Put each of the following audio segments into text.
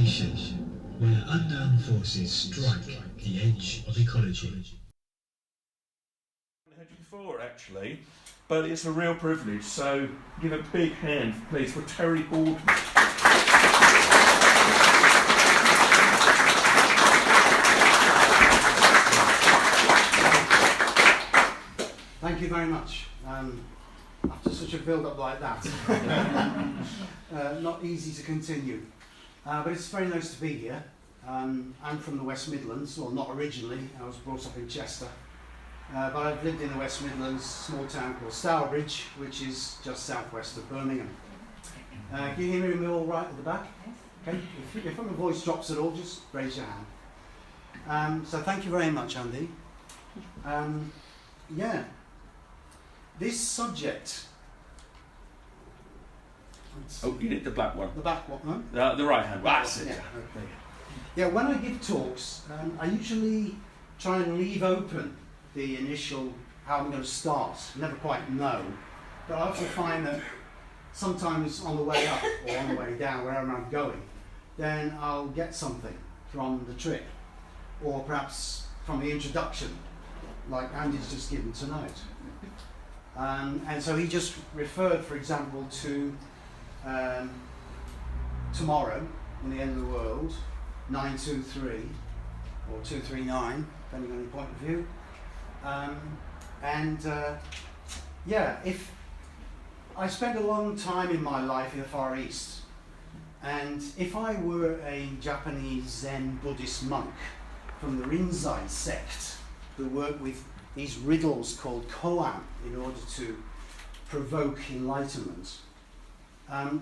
station where unknown forces strike the edge of ecology. I've heard you before, actually, but it's a real privilege. So give a big hand, please, for Terry Boardman. Thank you very much. After such a build-up like that, not easy to continue. But it's very nice to be here. I'm from the West Midlands, well, not originally. I was brought up in Chester. But I've lived in the West Midlands, a small town called Stourbridge, which is just southwest of Birmingham. Can you hear me all right at the back? Okay. If my voice drops at all, just raise your hand. So thank you very much, Andy. Yeah. This subject... Oh, you need the black one. The back one, no? The right hand. That's it. Yeah, okay. Yeah, when I give talks, I usually try and leave open the initial, how I'm going to start. I never quite know. But I also find that sometimes on the way up or on the way down, wherever I'm going, then I'll get something from the trip, or perhaps from the introduction, like Andy's just given tonight. And so he just referred, for example, to tomorrow, in the end of the world, 923, or 239, depending on your point of view. Yeah, if I spent a long time in my life in the Far East, and if I were a Japanese Zen Buddhist monk from the Rinzai sect who work with these riddles called koan in order to provoke enlightenment,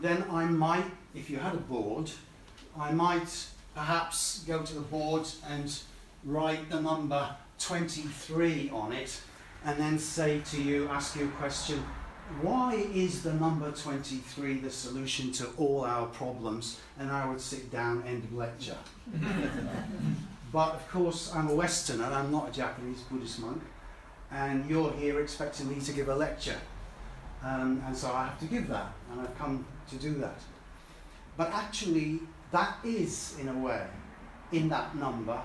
then I might, if you had a board, I might perhaps go to the board and write the number 23 on it, and then say to you, ask you a question, why is the number 23 the solution to all our problems? And I would sit down, end of lecture. But of course, I'm a Westerner, I'm not a Japanese Buddhist monk, and you're here expecting me to give a lecture. And so I have to give that, and I've come to do that. But actually, that is, in a way, in that number,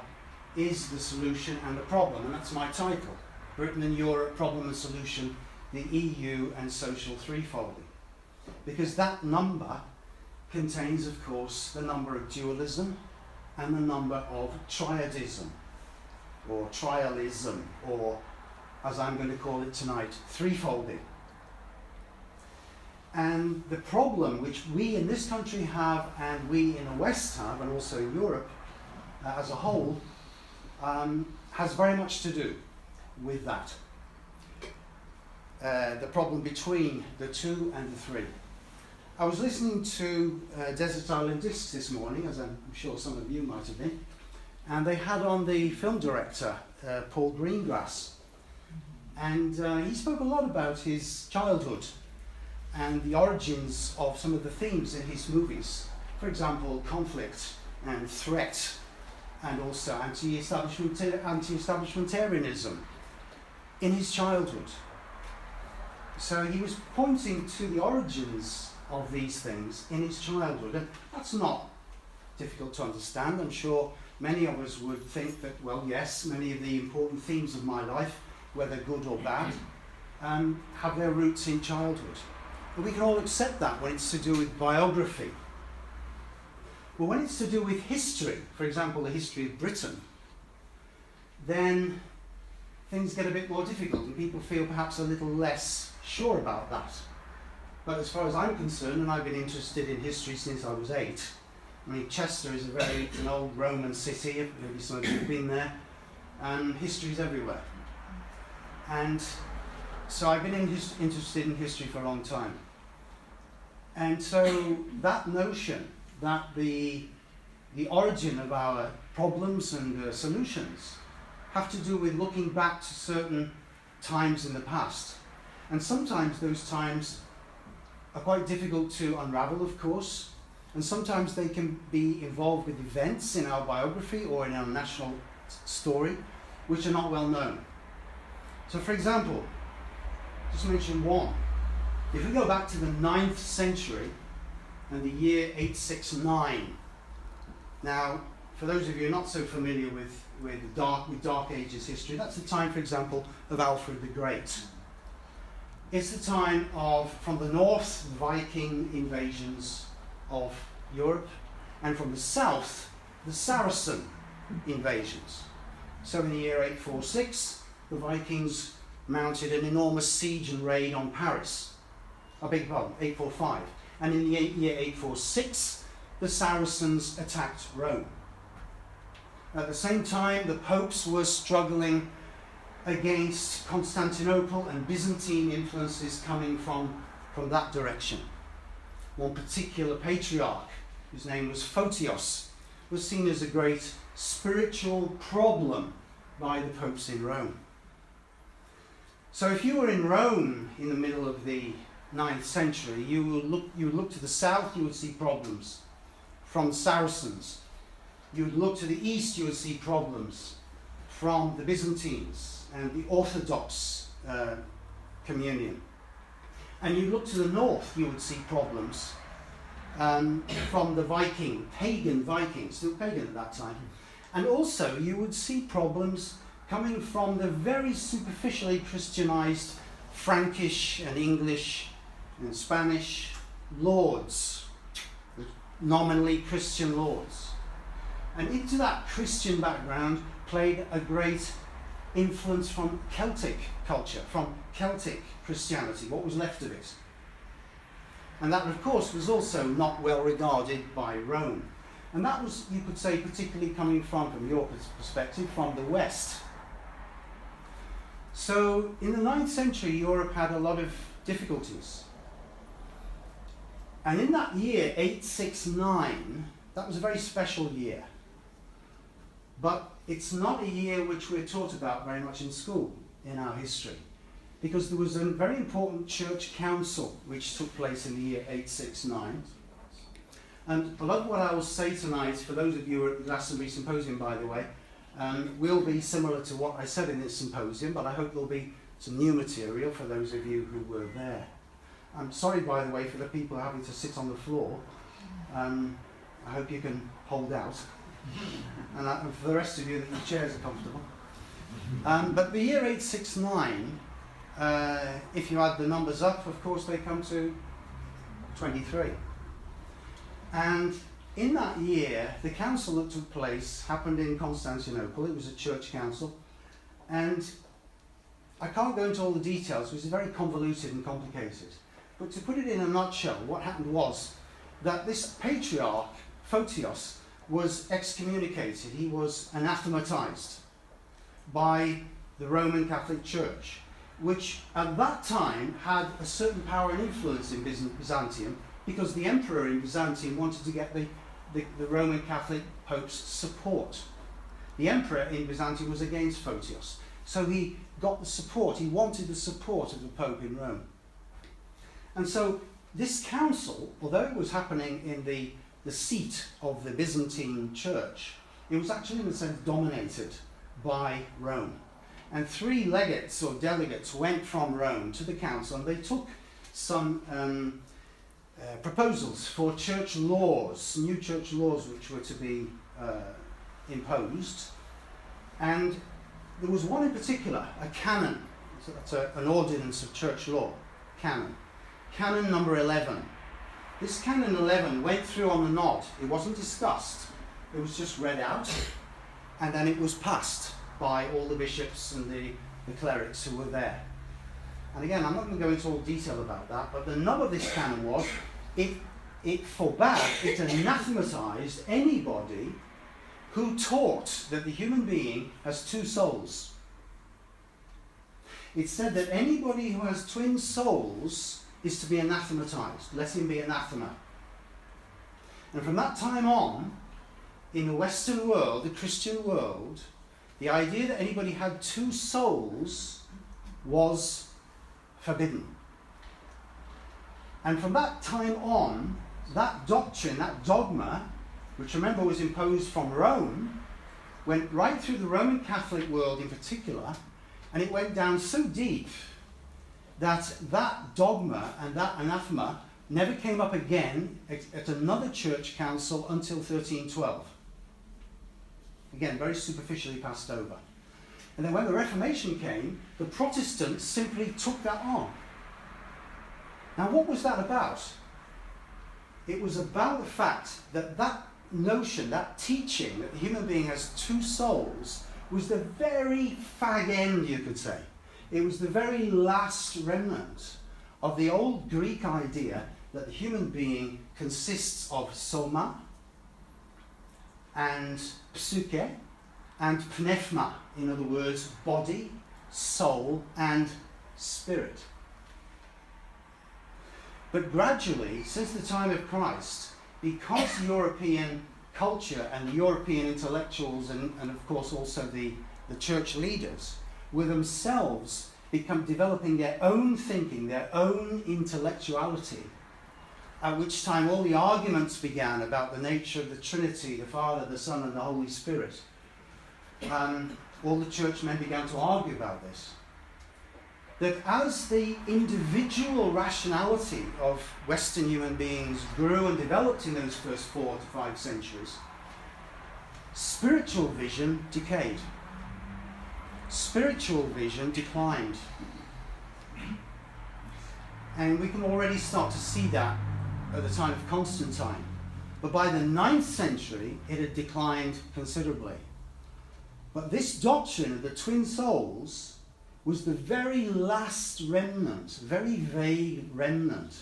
is the solution and the problem, and that's my title. Britain and Europe, Problem and Solution, the EU and Social Threefolding. Because that number contains, of course, the number of dualism and the number of triadism, or trialism, or, as I'm going to call it tonight, threefolding. And the problem which we in this country have, and we in the West have, and also in Europe as a whole, has very much to do with that. The problem between the 2 and the 3. I was listening to Desert Island Discs this morning, as I'm sure some of you might have been, and they had on the film director, Paul Greengrass. And he spoke a lot about his childhood and the origins of some of the themes in his movies. For example, conflict and threat, and also anti-establishmentarianism in his childhood. So he was pointing to the origins of these things in his childhood, and that's not difficult to understand. I'm sure many of us would think that, well, yes, many of the important themes of my life, whether good or bad, have their roots in childhood. But we can all accept that when it's to do with biography. But when it's to do with history, for example, the history of Britain, then things get a bit more difficult and people feel perhaps a little less sure about that. But as far as I'm concerned, and I've been interested in history since I was 8, I mean, Chester is it's an old Roman city, maybe some of you have been there, and history is everywhere. And so I've been interested in history for a long time. And so that notion that the origin of our problems and solutions have to do with looking back to certain times in the past. And sometimes those times are quite difficult to unravel, of course, and sometimes they can be involved with events in our biography or in our national story which are not well known. So for example, just mention one. If we go back to the 9th century and the year 869, Now, for those of you not so familiar with Dark Ages history, that's the time, for example, of Alfred the Great. It's the time of, from the north, Viking invasions of Europe, and from the south, the Saracen invasions. So in the year 846, the Vikings mounted an enormous siege and raid on Paris. I beg your pardon, 845. And in the year 846, the Saracens attacked Rome. At the same time, the popes were struggling against Constantinople and Byzantine influences coming from that direction. One particular patriarch, whose name was Photios, was seen as a great spiritual problem by the popes in Rome. So if you were in Rome in the middle of the 9th century, you would look to the south, you would see problems from the Saracens. You would look to the east, you would see problems from the Byzantines and the Orthodox communion. And you look to the north, you would see problems from the pagan Vikings, still pagan at that time. And also you would see problems coming from the very superficially Christianized Frankish and English and Spanish lords, nominally Christian lords. And into that Christian background played a great influence from Celtic culture, from Celtic Christianity, what was left of it. And that, of course, was also not well regarded by Rome. And that was, you could say, particularly coming from your perspective, from the West. So in the 9th century, Europe had a lot of difficulties. And in that year, 869, that was a very special year. But it's not a year which we're taught about very much in school, in our history, because there was a very important church council which took place in the year 869. And a lot of what I will say tonight, for those of you at the Glastonbury Symposium, by the way, will be similar to what I said in this symposium, but I hope there'll be some new material for those of you who were there. I'm sorry, by the way, for the people having to sit on the floor. I hope you can hold out. And for the rest of you, that the chairs are comfortable. But the year 869, if you add the numbers up, of course, they come to 23. And in that year, the council that took place happened in Constantinople. It was a church council. And I can't go into all the details, because it's very convoluted and complicated. But to put it in a nutshell, what happened was that this patriarch, Photios, was excommunicated. He was anathematized by the Roman Catholic Church, which at that time had a certain power and influence in Byzantium, because the emperor in Byzantium wanted to get the Roman Catholic Pope's support. The emperor in Byzantium was against Photios, so he got the support, he wanted the support of the Pope in Rome. And so this council, although it was happening in the seat of the Byzantine Church, it was actually in a sense dominated by Rome. And 3 legates or delegates went from Rome to the council, and they took some proposals for church laws, new church laws which were to be imposed. And there was one in particular, a canon, so that's an ordinance of church law, canon number 11. This canon 11 went through on the nod. It wasn't discussed, it was just read out, and then it was passed by all the bishops and the clerics who were there. And again, I'm not going to go into all detail about that, but the nub of this canon was, it forbade, it anathematized anybody who taught that the human being has 2 souls. It said that anybody who has twin souls is to be anathematized. Let him be anathema. And from that time on, in the Western world, the Christian world, the idea that anybody had 2 souls was forbidden. And from that time on, that doctrine, that dogma, which remember was imposed from Rome, went right through the Roman Catholic world in particular, and it went down so deep that that dogma and that anathema never came up again at another church council until 1312. Again, very superficially passed over. And then when the Reformation came, the Protestants simply took that on. Now, what was that about? It was about the fact that that notion, that teaching that the human being has two souls, was the very fag end, you could say. It was the very last remnant of the old Greek idea that the human being consists of soma and psyche and pneuma, in other words, body, soul, and spirit. But gradually, since the time of Christ, because European culture and the European intellectuals and of course also the church leaders were themselves developing their own thinking, their own intellectuality, at which time all the arguments began about the nature of the Trinity, the Father, the Son, and the Holy Spirit. All the churchmen began to argue about this. That as the individual rationality of Western human beings grew and developed in those first 4 to 5 centuries, spiritual vision decayed. Spiritual vision declined. And we can already start to see that at the time of Constantine. But by the 9th century, it had declined considerably. But this doctrine of the twin souls was the very last remnant, very vague remnant,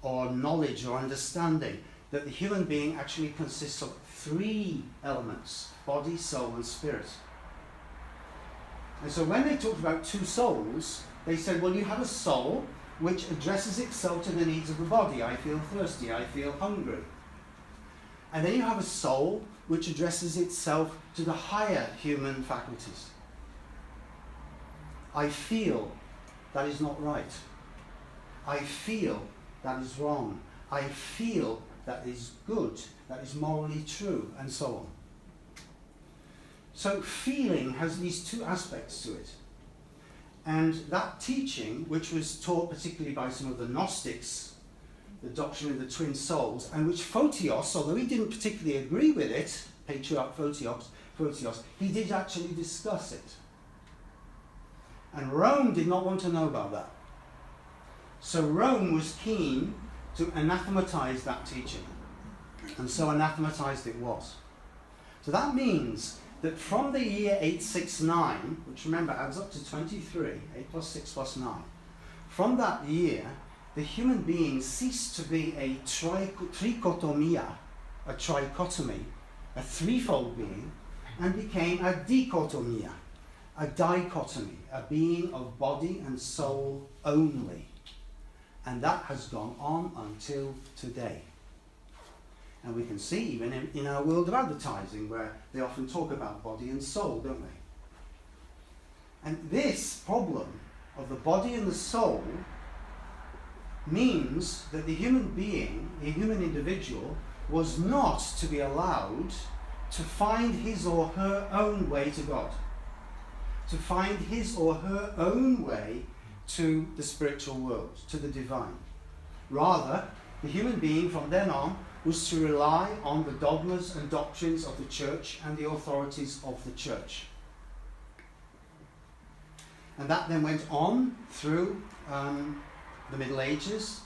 or knowledge or understanding that the human being actually consists of 3 elements: body, soul, and spirit. And so when they talked about 2 souls, they said, well, you have a soul which addresses itself to the needs of the body. I feel thirsty, I feel hungry. And then you have a soul which addresses itself to the higher human faculties. I feel that is not right. I feel that is wrong. I feel that is good, that is morally true, and so on. So feeling has these 2 aspects to it. And that teaching, which was taught particularly by some of the Gnostics, the doctrine of the twin souls, and which Photios, although he didn't particularly agree with it, Patriarch Photios, he did actually discuss it. And Rome did not want to know about that. So Rome was keen to anathematize that teaching. And so anathematized it was. So that means that from the year 869, which remember adds up to 23, 8 plus 6 plus 9, from that year, the human being ceased to be a trichotomia, a trichotomy, a threefold being, and became a dichotomia, a dichotomy, a being of body and soul only. And that has gone on until today. And we can see even in our world of advertising where they often talk about body and soul, don't they? And this problem of the body and the soul means that the human being, the human individual, was not to be allowed to find his or her own way to God, to find his or her own way to the spiritual world, to the divine. Rather, the human being from then on was to rely on the dogmas and doctrines of the church and the authorities of the church. And that then went on through the Middle Ages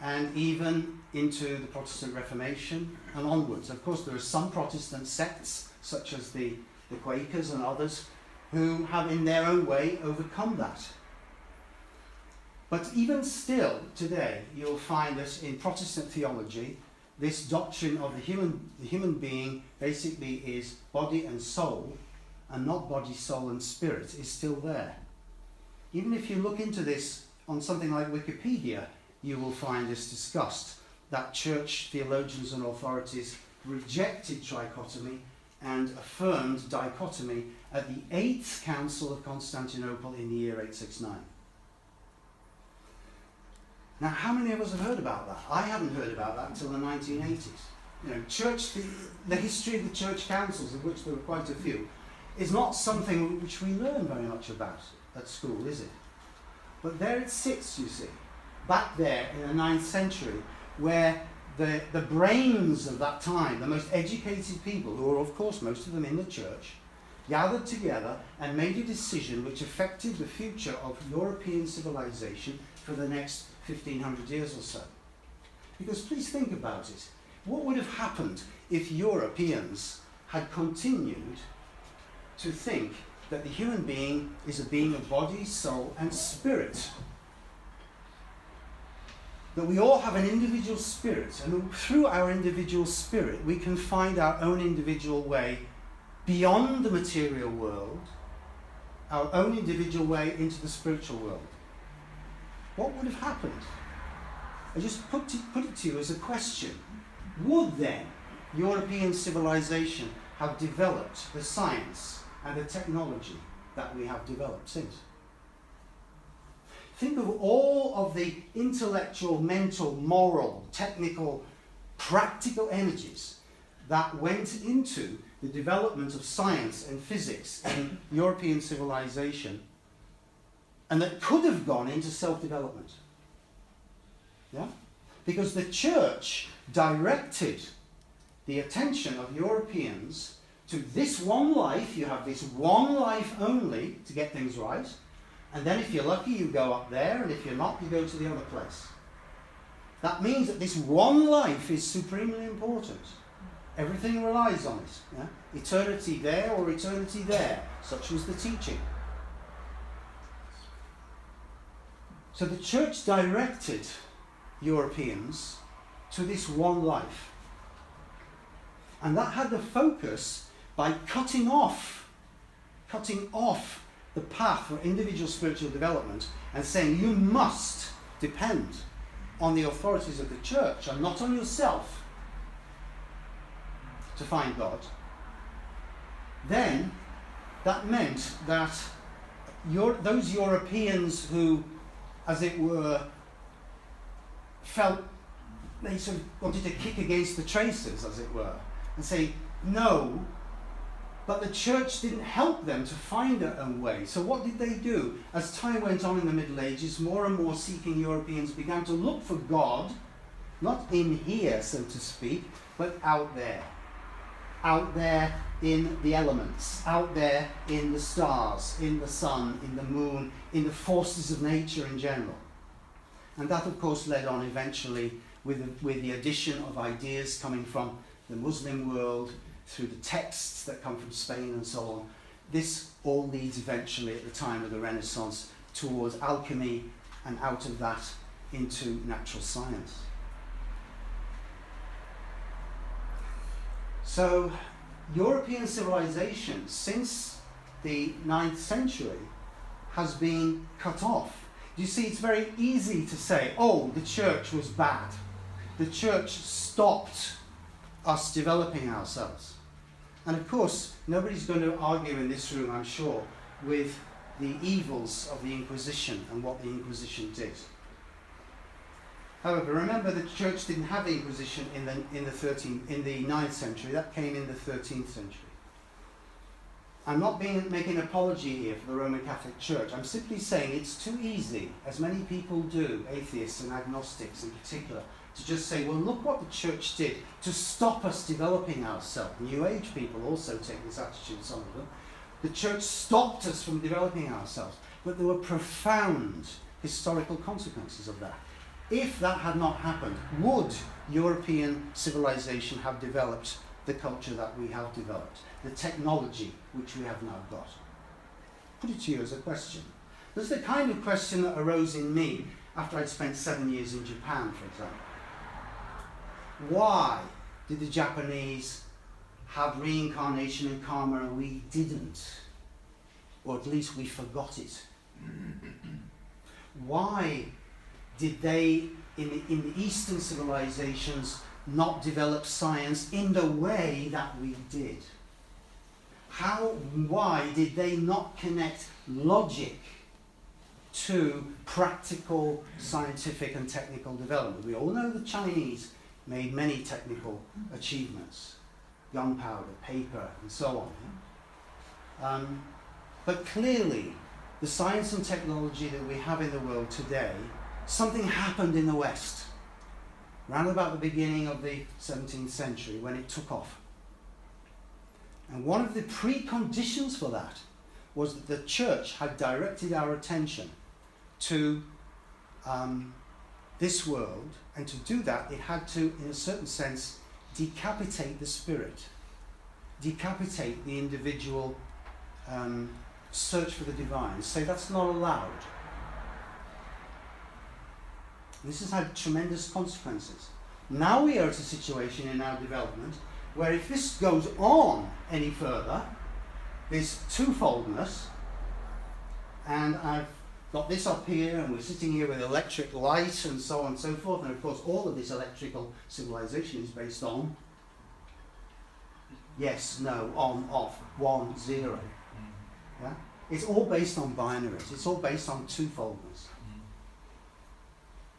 and even into the Protestant Reformation and onwards. Of course, there are some Protestant sects, such as the Quakers and others, who have in their own way overcome that. But even still, today, you'll find that in Protestant theology, this doctrine of the human being basically is body and soul, and not body, soul, and spirit, is still there. Even if you look into this on something like Wikipedia, you will find this discussed, that church theologians and authorities rejected trichotomy and affirmed dichotomy at the 8th Council of Constantinople in the year 869. Now, how many of us have heard about that? I haven't heard about that until the 1980s. You know, the history of the church councils, of which there were quite a few, is not something which we learn very much about at school, is it? But there it sits, you see, back there in the 9th century, where the brains of that time, the most educated people, who were of course most of them in the church, gathered together and made a decision which affected the future of European civilization for the next 1500 years or so. Because please think about it. What would have happened if Europeans had continued to think that the human being is a being of body, soul and spirit? That we all have an individual spirit, and through our individual spirit we can find our own individual way beyond the material world, our own individual way into the spiritual world. What would have happened? I just put it to you as a question. Would then European civilization have developed the science and the technology that we have developed since? Think of all of the intellectual, mental, moral, technical, practical energies that went into the development of science and physics in European civilization, and that could have gone into self-development. Yeah? Because the church directed the attention of Europeans to this one life. You have this one life only to get things right, and then if you're lucky you go up there, and if you're not you go to the other place. That means that this one life is supremely important. Everything relies on it. Yeah? Eternity there or eternity there. Such was the teaching. So the church directed Europeans to this one life. And that had the focus by cutting off the path for individual spiritual development and saying you must depend on the authorities of the church and not on yourself to find God. Then that meant that those Europeans who, as it were, felt they sort of wanted to kick against the tracers, as it were, and say no, but the church didn't help them to find their own way. So what did they do? As time went on in the Middle Ages, more and more seeking Europeans began to look for God, not in here, so to speak, but out there in the elements, out there in the stars, in the sun, in the moon, in the forces of nature in general. And that, of course, led on eventually with the addition of ideas coming from the Muslim world, through the texts that come from Spain and so on. This all leads eventually, at the time of the Renaissance, towards alchemy, and out of that into natural science. So, European civilization, since the 9th century, has been cut off. You see, it's very easy to say, oh, the church was bad. The church stopped us developing ourselves. And of course, nobody's going to argue in this room, I'm sure, with the evils of the Inquisition and what the Inquisition did. However, remember the church didn't have the Inquisition in the 9th century. That came in the 13th century. I'm not making an apology here for the Roman Catholic Church. I'm simply saying it's too easy, as many people do, atheists and agnostics in particular, to just say, well, look what the church did to stop us developing ourselves. New Age people also take this attitude, some of them. The church stopped us from developing ourselves. But there were profound historical consequences of that. If that had not happened, would European civilization have developed the culture that we have developed, the technology which we have now got? Put it to you as a question. This is the kind of question that arose in me after I'd spent 7 years in Japan, for example. Why did the Japanese have reincarnation and karma and we didn't? Or at least we forgot it. Why did they, in the Eastern civilizations, not develop science in the way that we did? Why did they not connect logic to practical scientific and technical development? We all know the Chinese made many technical achievements, gunpowder, paper, and so on. But clearly, the science and technology that we have in the world today, something happened in the West. round about the beginning of the 17th century when it took off. And one of the preconditions for that was that the church had directed our attention to this world, and to do that it had to, in a certain sense, decapitate the spirit, decapitate the individual search for the divine, say that's not allowed. This has had tremendous consequences. Now we are at a situation in our development where if this goes on any further, this twofoldness, and I've got this up here and we're sitting here with electric light and so on and so forth, and of course all of this electrical civilization is based on yes, no, on, off, 1, 0. Yeah? It's all based on binaries, it's all based on twofoldness.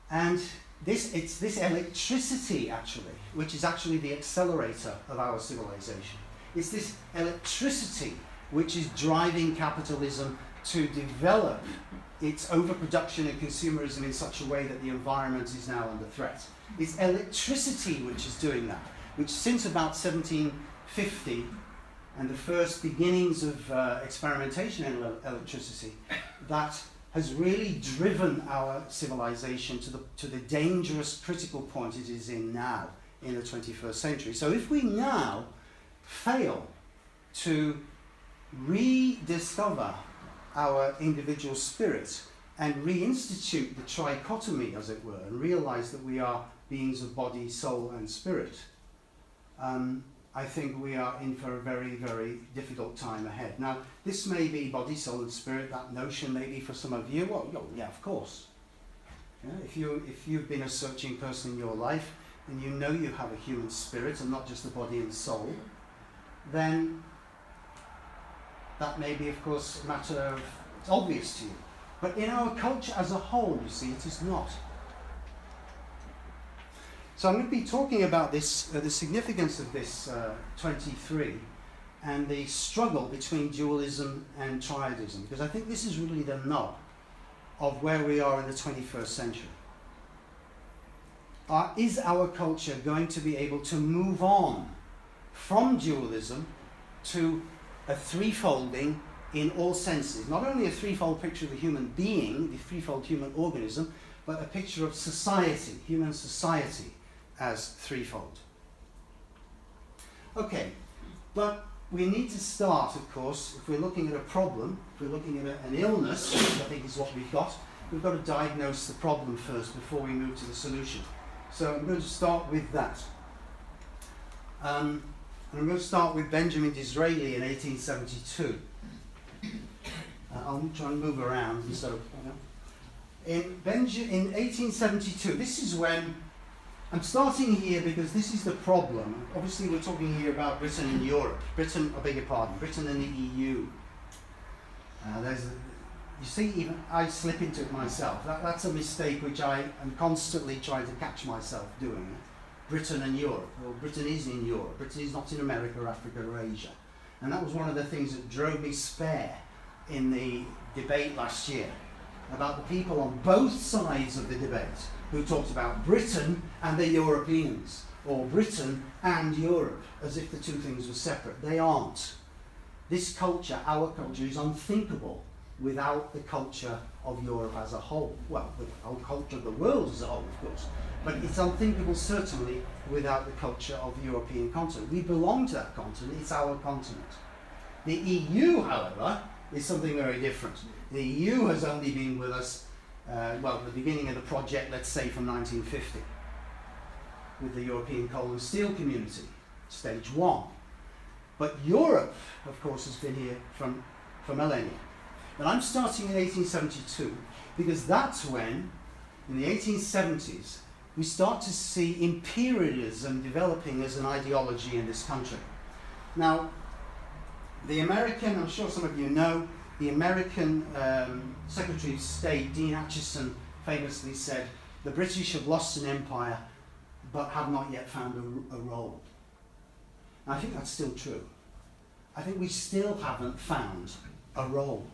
And it's this electricity actually, which is actually the accelerator of our civilization. It's this electricity which is driving capitalism to develop its overproduction and consumerism in such a way that the environment is now under threat. It's electricity which is doing that, which since about 1750 and the first beginnings of experimentation in electricity, that has really driven our civilization to the dangerous critical point it is in now in the 21st century. So if we now fail to rediscover our individual spirit and reinstitute the trichotomy, as it were, and realize that we are beings of body, soul and spirit, I think we are in for a very, very difficult time ahead. Now, this may be body, soul and spirit, that notion may be for some of you, well, yeah, of course. Yeah, if you've been a searching person in your life, and you know you have a human spirit and not just a body and soul, then that may be, of course, a matter of, it's obvious to you. But in our culture as a whole, you see, it is not. So I'm going to be talking about this, the significance of this 23 and the struggle between dualism and triadism, because I think this is really the nub of where we are in the 21st century. Is our culture going to be able to move on from dualism to a threefolding in all senses? Not only a threefold picture of the human being, the threefold human organism, but a picture of society, human society, as threefold. Okay, but we need to start, of course, if we're looking at a problem, if we're looking at an illness, which I think is what we've got to diagnose the problem first before we move to the solution. So I'm going to start with that. And I'm going to start with Benjamin Disraeli in 1872. I'll try and move around. So, in 1872, this is when I'm starting here because this is the problem. Obviously, we're talking here about Britain and Europe. Britain and the EU. You see, even I slip into it myself. That's a mistake which I am constantly trying to catch myself doing. Britain and Europe. Well, Britain is in Europe. Britain is not in America, Africa, or Asia. And that was one of the things that drove me spare in the debate last year about the people on both sides of the debate who talked about Britain and the Europeans, or Britain and Europe, as if the two things were separate. They aren't. This culture, our culture, is unthinkable without the culture of Europe as a whole. Well, the whole culture of the world as a whole, of course. But it's unthinkable, certainly, without the culture of the European continent. We belong to that continent. It's our continent. The EU, however, is something very different. The EU has only been with us, the beginning of the project, let's say, from 1950, with the European Coal and Steel Community, stage 1. But Europe, of course, has been here for millennia. And I'm starting in 1872 because that's when, in the 1870s, we start to see imperialism developing as an ideology in this country. Now, the American, I'm sure some of you know, the American Secretary of State, Dean Acheson, famously said, the British have lost an empire, but have not yet found a role. Now, I think that's still true. I think we still haven't found a role.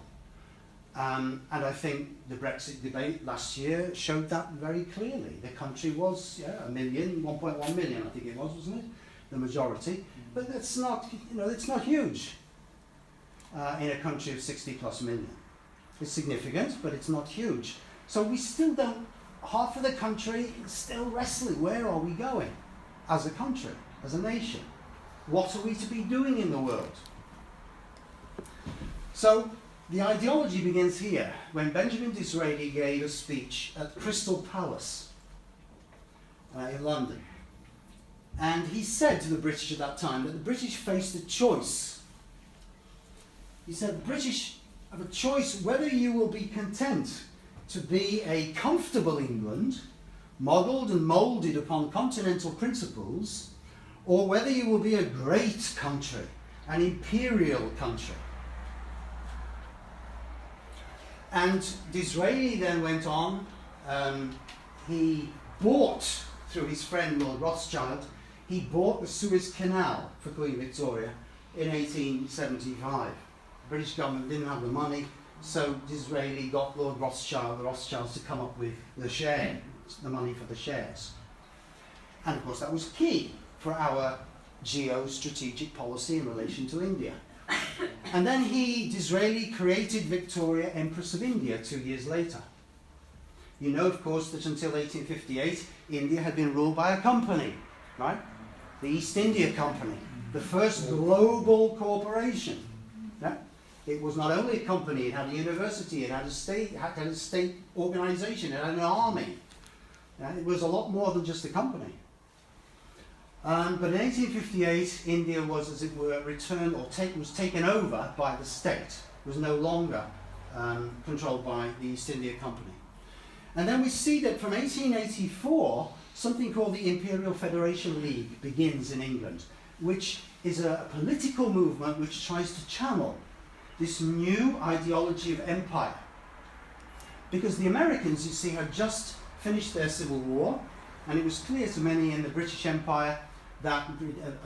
And I think the Brexit debate last year showed that very clearly. The country was 1.1 million, I think it was, wasn't it? The majority. But it's not, it's not huge in a country of 60 plus million. It's significant, but it's not huge. So we still don't, half of the country is still wrestling. Where are we going as a country, as a nation? What are we to be doing in the world? So the ideology begins here, when Benjamin Disraeli gave a speech at Crystal Palace in London. And he said to the British at that time that the British faced a choice. He said, the British have a choice whether you will be content to be a comfortable England, modelled and moulded upon continental principles, or whether you will be a great country, an imperial country. And Disraeli then went on, he bought, through his friend Lord Rothschild, he bought the Suez Canal for Queen Victoria in 1875. The British government didn't have the money, so Disraeli got Lord Rothschild, the Rothschilds, to come up with the money for the shares. And of course that was key for our geostrategic policy in relation to India. And then Disraeli created Victoria, Empress of India 2 years later. You know, of course, that until 1858, India had been ruled by a company, right? The East India Company, the first global corporation. Yeah? It was not only a company, it had a university, it had a state organization, it had an army. Yeah? It was a lot more than just a company. But in 1858, India was, as it were, returned or was taken over by the state. It was no longer controlled by the East India Company. And then we see that from 1884, something called the Imperial Federation League begins in England, which is a political movement which tries to channel this new ideology of empire. Because the Americans, you see, had just finished their civil war, and it was clear to many in the British Empire that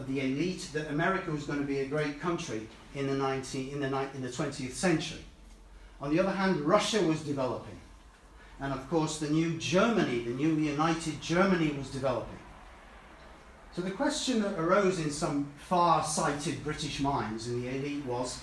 the elite that America was going to be a great country in the 20th century. On the other hand, Russia was developing, and of course the new Germany, the newly united Germany, was developing. So the question that arose in some far-sighted British minds in the elite was,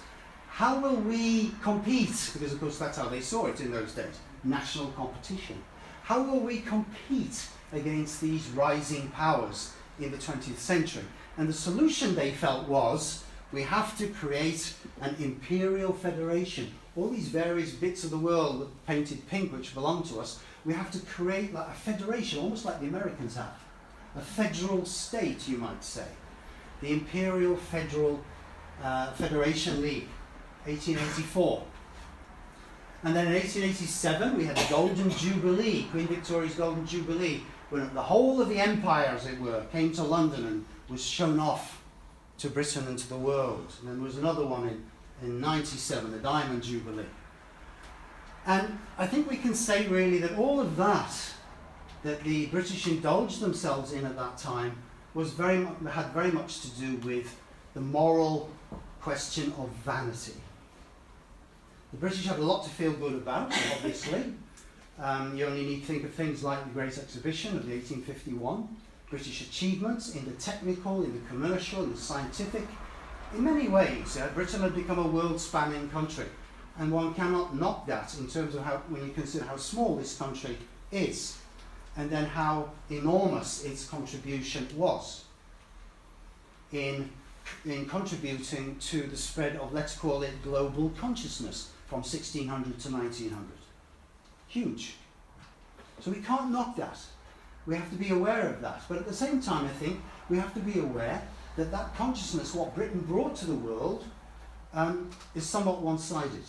how will we compete? Because of course that's how they saw it in those days, national competition. How will we compete against these rising powers in the 20th century? And the solution, they felt, was we have to create an imperial federation. All these various bits of the world painted pink which belong to us, we have to create like a federation, almost like the Americans have. A federal state, you might say. The Imperial Federation League, 1884. And then in 1887 we had the Golden Jubilee, Queen Victoria's Golden Jubilee, when the whole of the empire, as it were, came to London and was shown off to Britain and to the world. And then there was another one in 97, the Diamond Jubilee. And I think we can say really that all of that the British indulged themselves in at that time had very much to do with the moral question of vanity. The British had a lot to feel good about, obviously. You only need to think of things like the Great Exhibition of 1851, British achievements in the technical, in the commercial, in the scientific. In many ways, Britain had become a world-spanning country, and one cannot knock that in terms of when you consider how small this country is, and then how enormous its contribution was in contributing to the spread of, let's call it, global consciousness from 1600 to 1900. Huge. So we can't knock that. We have to be aware of that. But at the same time, I think, we have to be aware that that consciousness, what Britain brought to the world, is somewhat one-sided.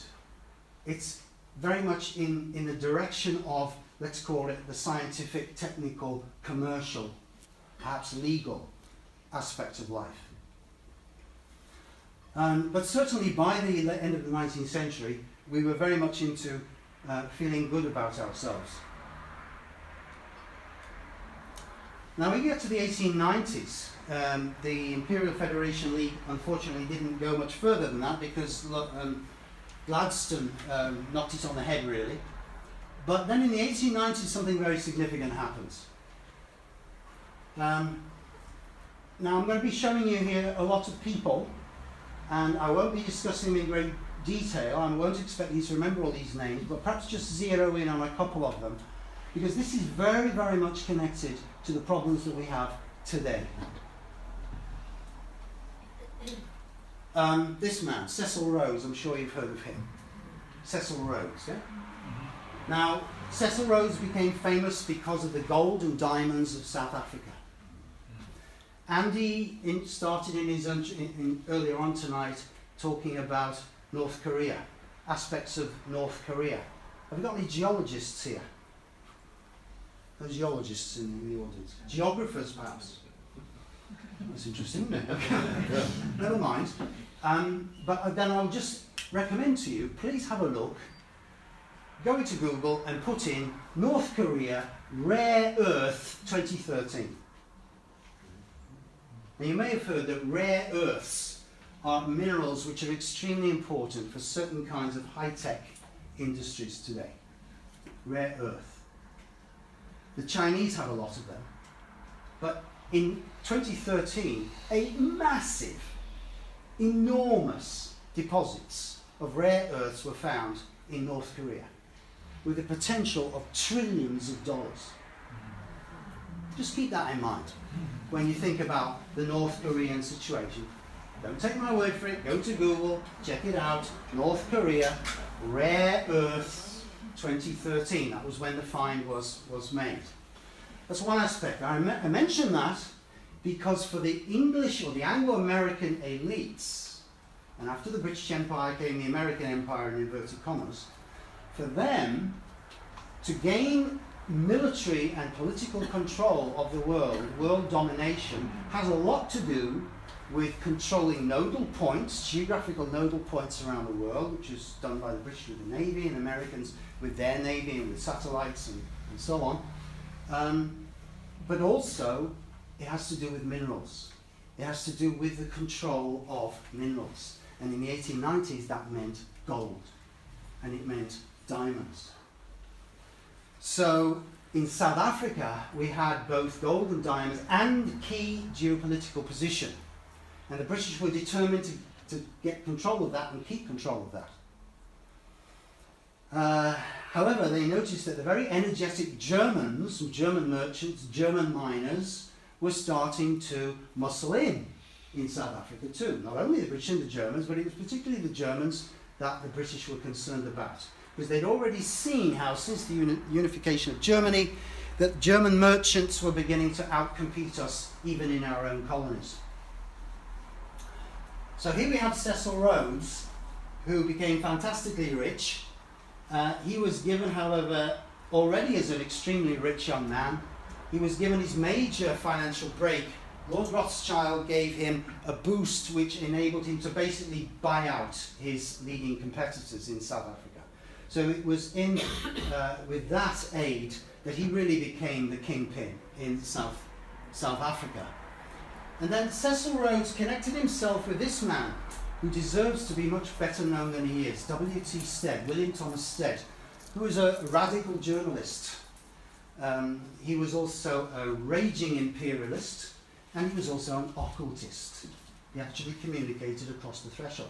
It's very much in the direction of, let's call it, the scientific, technical, commercial, perhaps legal aspects of life. But certainly by the end of the 19th century, we were very much into feeling good about ourselves. Now we get to the 1890s. The Imperial Federation League unfortunately didn't go much further than that because Gladstone knocked it on the head, really. But then in the 1890s, something very significant happens. Now I'm going to be showing you here a lot of people, and I won't be discussing them in great detail. I won't expect you to remember all these names, but perhaps just zero in on a couple of them, because this is very, very much connected to the problems that we have today. This man, Cecil Rhodes, I'm sure you've heard of him. Cecil Rhodes, yeah? Now, Cecil Rhodes became famous because of the gold and diamonds of South Africa. Andy started in his earlier on tonight talking about North Korea, aspects of North Korea. Have we got any geologists here? No geologists in the audience. Geographers, perhaps. That's interesting, isn't it? Okay. Never mind. But then I'll just recommend to you, please have a look. Go into Google and put in North Korea Rare Earth 2013. Now you may have heard that rare earths are minerals which are extremely important for certain kinds of high-tech industries today. Rare earth. The Chinese have a lot of them. But in 2013, a massive, enormous deposits of rare earths were found in North Korea, with the potential of trillions of dollars. Just keep that in mind when you think about the North Korean situation. Don't take my word for it, go to Google, check it out. North Korea, rare earths 2013. That was when the find was made. That's one aspect. I mention that because for the English or the Anglo-American elites, and after the British Empire came the American Empire in inverted commas, for them to gain military and political control of the world domination, has a lot to do with controlling nodal points, geographical nodal points around the world, which is done by the British with the Navy and Americans with their Navy and with satellites and so on. But also, it has to do with minerals. It has to do with the control of minerals. And in the 1890s, that meant gold. And it meant diamonds. So in South Africa, we had both gold and diamonds and key geopolitical position. And the British were determined to get control of that and keep control of that. However, they noticed that the very energetic Germans, German merchants, German miners, were starting to muscle in South Africa too. Not only the British and the Germans, but it was particularly the Germans that the British were concerned about. Because they'd already seen how, since the unification of Germany, that German merchants were beginning to outcompete us even in our own colonies. So here we have Cecil Rhodes, who became fantastically rich. He was given, however, already as an extremely rich young man, he was given his major financial break. Lord Rothschild gave him a boost which enabled him to basically buy out his leading competitors in South Africa. So it was with that aid that he really became the kingpin in South Africa. And then Cecil Rhodes connected himself with this man who deserves to be much better known than he is, W.T. Stead, William Thomas Stead, who was a radical journalist. He was also a raging imperialist, and he was also an occultist. He actually communicated across the threshold.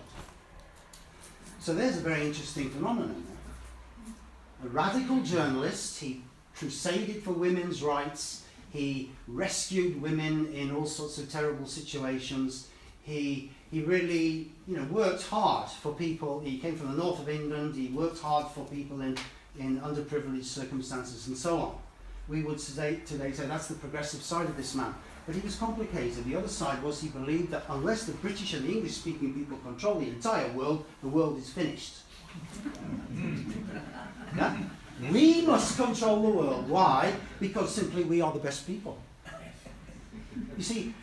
So there's a very interesting phenomenon there. A radical journalist, he crusaded for women's rights, he rescued women in all sorts of terrible situations, he really worked hard for people. He came from the north of England, he worked hard for people in underprivileged circumstances and so on. We would today say that's the progressive side of this man. But he was complicated. The other side was he believed that unless the British and the English-speaking people control the entire world, the world is finished. Yeah? We must control the world. Why? Because simply we are the best people. You see,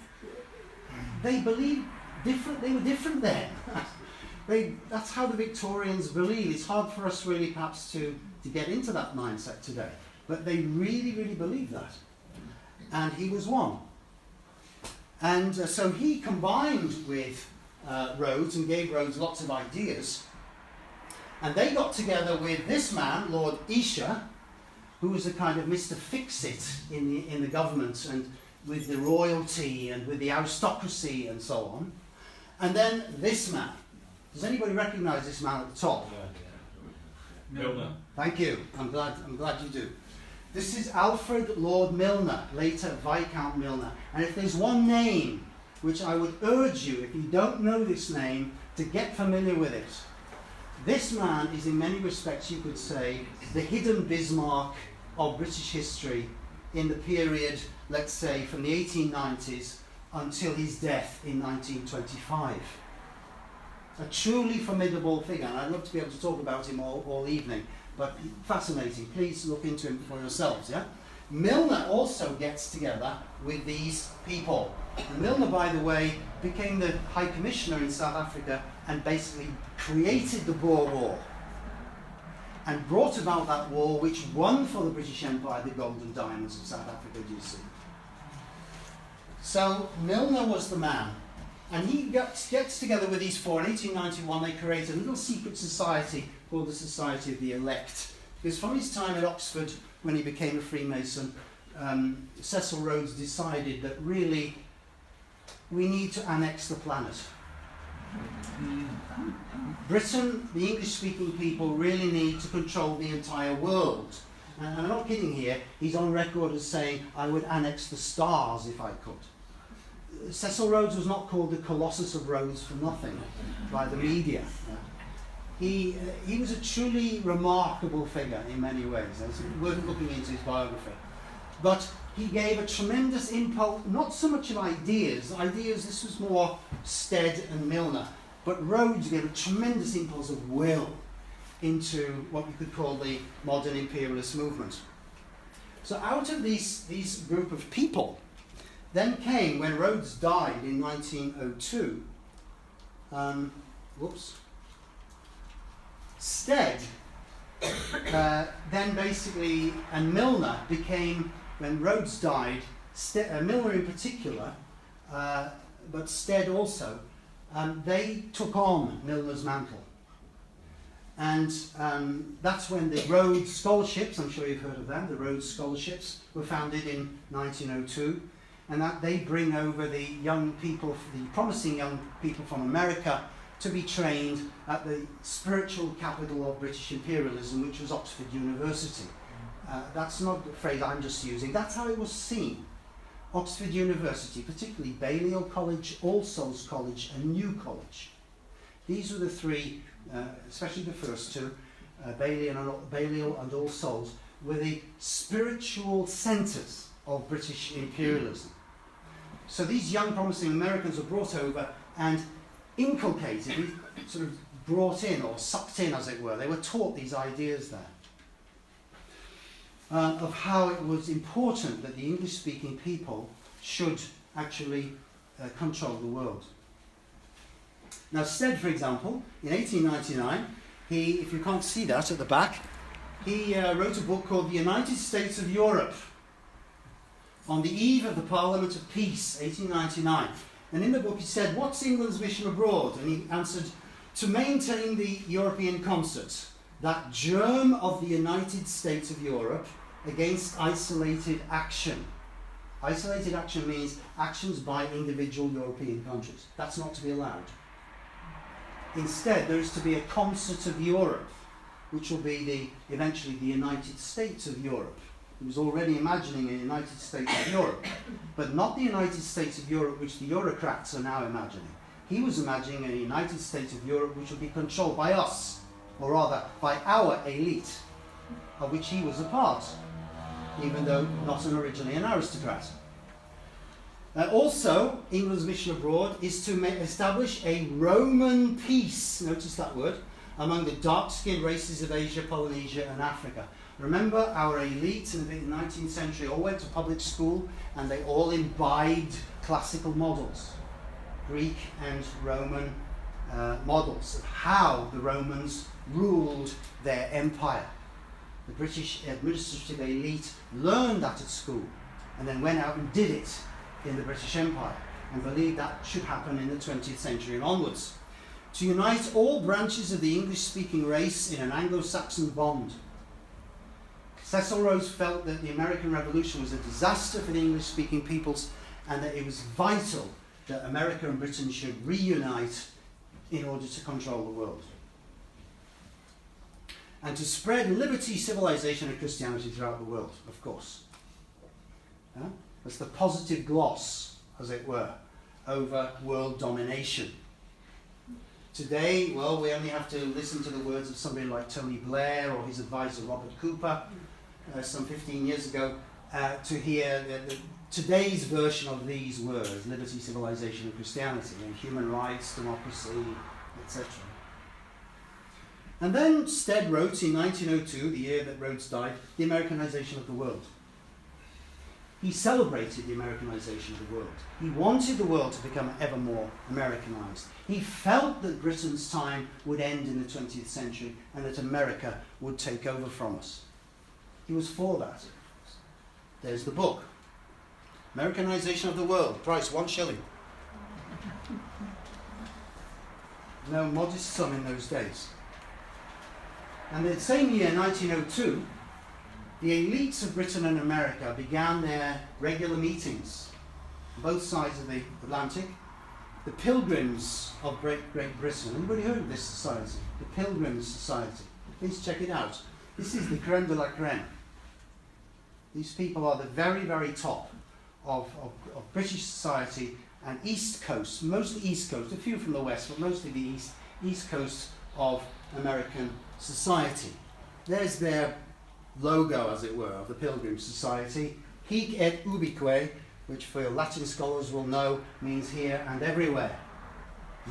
they believed different. They were different then. That's how the Victorians believed. It's hard for us really perhaps to get into that mindset today. But they really, really believed that. And he was one. And so he combined with Rhodes and gave Rhodes lots of ideas. And they got together with this man, Lord Isha, who was a kind of Mr. Fix-It in the government and with the royalty and with the aristocracy and so on. And then this man. Does anybody recognise this man at the top? Milner. Thank you. I'm glad you do. This is Alfred Lord Milner, later Viscount Milner. And if there's one name which I would urge you, if you don't know this name, to get familiar with it. This man is in many respects, you could say, the hidden Bismarck of British history in the period, let's say, from the 1890s until his death in 1925. A truly formidable figure, and I'd love to be able to talk about him all evening, but fascinating. Please look into him for yourselves, yeah? Milner also gets together with these people. And Milner, by the way, became the High Commissioner in South Africa and basically created the Boer War and brought about that war which won for the British Empire the golden diamonds of South Africa, do you see? So Milner was the man. And he gets together with these four. In 1891, they create a little secret society called the Society of the Elect. Because from his time at Oxford, when he became a Freemason, Cecil Rhodes decided that really we need to annex the planet. Britain, the English-speaking people, really need to control the entire world. And I'm not kidding here. He's on record as saying, I would annex the stars if I could. Cecil Rhodes was not called the Colossus of Rhodes for nothing by the media. He was a truly remarkable figure in many ways. It's worth looking into his biography. But he gave a tremendous impulse, not so much of ideas. This was more Stead and Milner. But Rhodes gave a tremendous impulse of will into what you could call the modern imperialist movement. So out of these group of people, then came, when Rhodes died in 1902, Stead, then basically, and Milner became, when Rhodes died, Milner in particular, but Stead also, they took on Milner's mantle. And that's when the Rhodes Scholarships, I'm sure you've heard of them, the Rhodes Scholarships were founded in 1902. And that they bring over the young people, the promising young people from America, to be trained at the spiritual capital of British imperialism, which was Oxford University. That's not the phrase I'm just using, that's how it was seen. Oxford University, particularly Balliol College, All Souls College and New College. These were the three, especially the first two, Balliol and All Souls, were the spiritual centres of British imperialism. So these young promising Americans were brought over and inculcated, sort of brought in or sucked in, as it were. They were taught these ideas there of how it was important that the English-speaking people should actually control the world. Now Stead, for example, in 1899, if you can't see that at the back, he wrote a book called The United States of Europe, on the eve of the Parliament of Peace, 1899. And in the book he said, what's England's mission abroad? And he answered, to maintain the European concert, that germ of the United States of Europe, against isolated action. Isolated action means actions by individual European countries. That's not to be allowed. Instead, there is to be a concert of Europe, which will be eventually the United States of Europe. He was already imagining a United States of Europe, but not the United States of Europe which the Eurocrats are now imagining. He was imagining a United States of Europe which would be controlled by us, or rather by our elite, of which he was a part, even though not originally an aristocrat. Also, England's mission abroad is to establish a Roman peace, notice that word, among the dark-skinned races of Asia, Polynesia and Africa. Remember, our elite in the 19th century all went to public school and they all imbibed classical models, Greek and Roman models of how the Romans ruled their empire. The British administrative elite learned that at school and then went out and did it in the British Empire and believed that should happen in the 20th century and onwards. to unite all branches of the English-speaking race in an Anglo-Saxon bond. Cecil Rhodes felt that the American Revolution was a disaster for the English-speaking peoples and that it was vital that America and Britain should reunite in order to control the world. And to spread liberty, civilization and Christianity throughout the world, of course. That's the positive gloss, as it were, over world domination. Today, well, we only have to listen to the words of somebody like Tony Blair or his advisor Robert Cooper some 15 years ago to hear today's version of these words: liberty, civilization and Christianity, and human rights, democracy, etc. And then Stead wrote in 1902, the year that Rhodes died, The Americanization of the World. He celebrated the Americanization of the world. He wanted the world to become ever more Americanized. He felt that Britain's time would end in the 20th century and that America would take over from us. He was for that. There's the book. Americanization of the World. Price, 1 shilling. No modest sum in those days. And the same year, 1902, the elites of Britain and America began their regular meetings on both sides of the Atlantic. The Pilgrims of Great Britain. Anybody heard of this society? The Pilgrims Society. Please check it out. This is the creme de la creme. These people are the very, very top of British society and East Coast, mostly East Coast, a few from the West, but mostly the East Coast of American society. There's their logo, as it were, of the Pilgrim Society. Hic et ubique, which for Latin scholars will know means here and everywhere.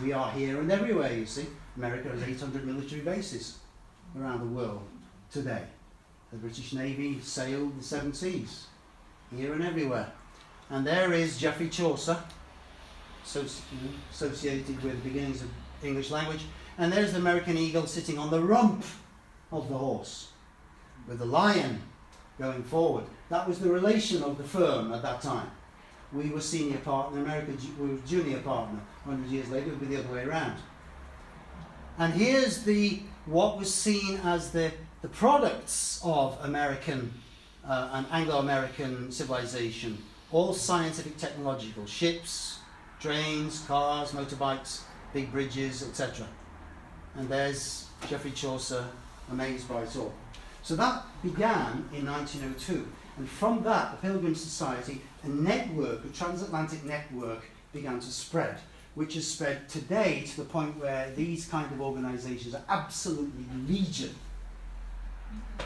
We are here and everywhere, you see. America has 800 military bases around the world today. The British Navy sailed the 7 seas, here and everywhere. And there is Geoffrey Chaucer, associated with the beginnings of English language. And there's the American eagle sitting on the rump of the horse, with the lion going forward. That was the relation of the firm at that time. We were senior partner, America was junior partner. 100 years later, it would be the other way around. And here's what was seen as the products of American and Anglo-American civilization, all scientific, technological, ships, trains, cars, motorbikes, big bridges, etc. And there's Geoffrey Chaucer, amazed by it all. So that began in 1902, and from that, the Pilgrim Society, a network, a transatlantic network, began to spread, which has spread today to the point where these kind of organisations are absolutely legion.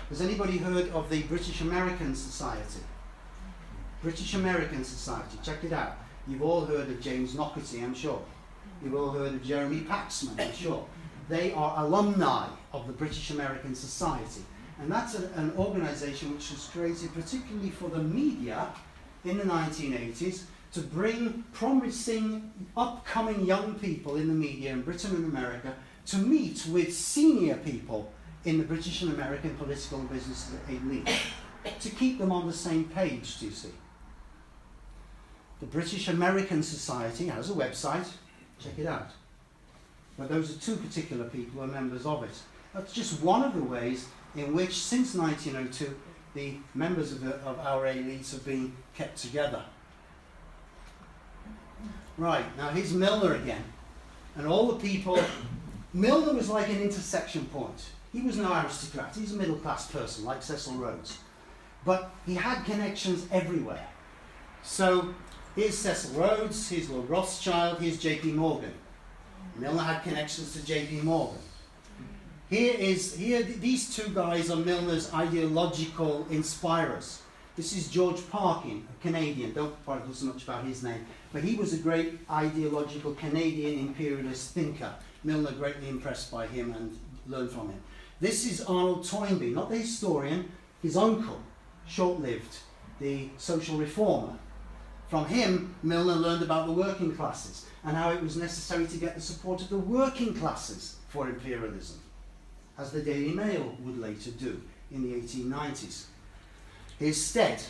Has anybody heard of the British American Society? British American Society, check it out. You've all heard of James Knockerty, I'm sure. You've all heard of Jeremy Paxman, I'm sure. They are alumni of the British American Society. And that's an organisation which was created particularly for the media in the 1980s to bring promising, upcoming young people in the media in Britain and America to meet with senior people in the British and American political and business elite, to keep them on the same page, do you see? The British American Society has a website, check it out. But those are 2 particular people who are members of it. That's just one of the ways in which, since 1902, the members of our elites have been kept together. Right, now here's Milner again. And all the people... Milner was like an intersection point. He was no aristocrat. He's a middle-class person, like Cecil Rhodes. But he had connections everywhere. So here's Cecil Rhodes, here's Lord Rothschild, here's J.P. Morgan. Milner had connections to J.P. Morgan. These 2 guys are Milner's ideological inspirers. This is George Parkin, a Canadian. Don't bother so much about his name. But he was a great ideological Canadian imperialist thinker. Milner greatly impressed by him and learned from him. This is Arnold Toynbee, not the historian, his uncle, short-lived, the social reformer. From him, Milner learned about the working classes and how it was necessary to get the support of the working classes for imperialism, as the Daily Mail would later do in the 1890s. Here's Stead.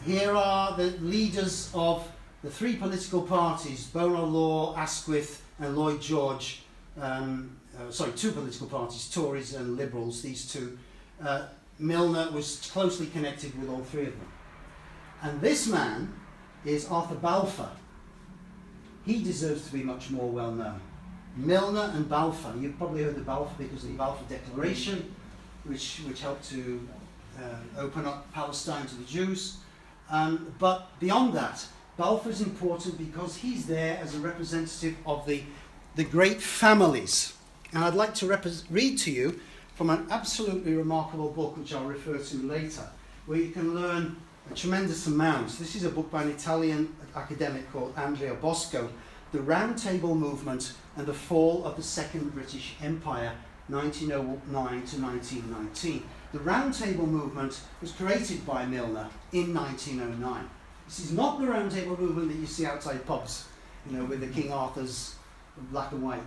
Here are the leaders of the 3 political parties, Bonar Law, Asquith and Lloyd George, two political parties, Tories and Liberals, these two. Milner was closely connected with all three of them. And this man is Arthur Balfour. He deserves to be much more well known. Milner and Balfour, you've probably heard of Balfour because of the Balfour Declaration, which helped to open up Palestine to the Jews. But beyond that, Balfour is important because he's there as a representative of the great families. And I'd like to read to you from an absolutely remarkable book, which I'll refer to later, where you can learn a tremendous amount. This is a book by an Italian academic called Andrea Bosco, The Round Table Movement and the Fall of the Second British Empire, 1909 to 1919. The Round Table Movement was created by Milner in 1909. This is not the Round Table Movement that you see outside pubs, with the King Arthur's black and white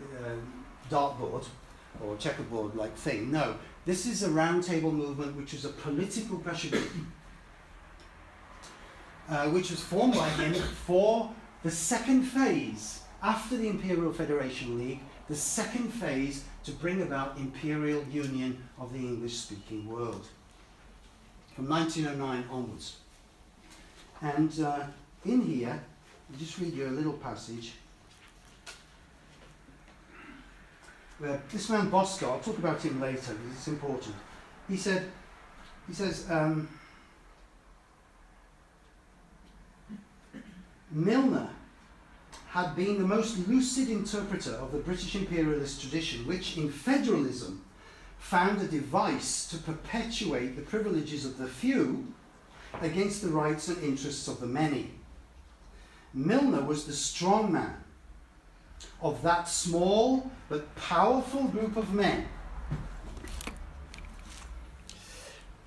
dartboard or checkerboard like thing. No, this is a Round Table Movement which was a political pressure group which was formed by him for the second phase, after the Imperial Federation League, the second phase to bring about imperial union of the English-speaking world, from 1909 onwards. And in here, I'll just read you a little passage where this man Bosco, I'll talk about him later because it's important. He says, Milner had been the most lucid interpreter of the British imperialist tradition, which in federalism found a device to perpetuate the privileges of the few against the rights and interests of the many. Milner was the strong man of that small but powerful group of men,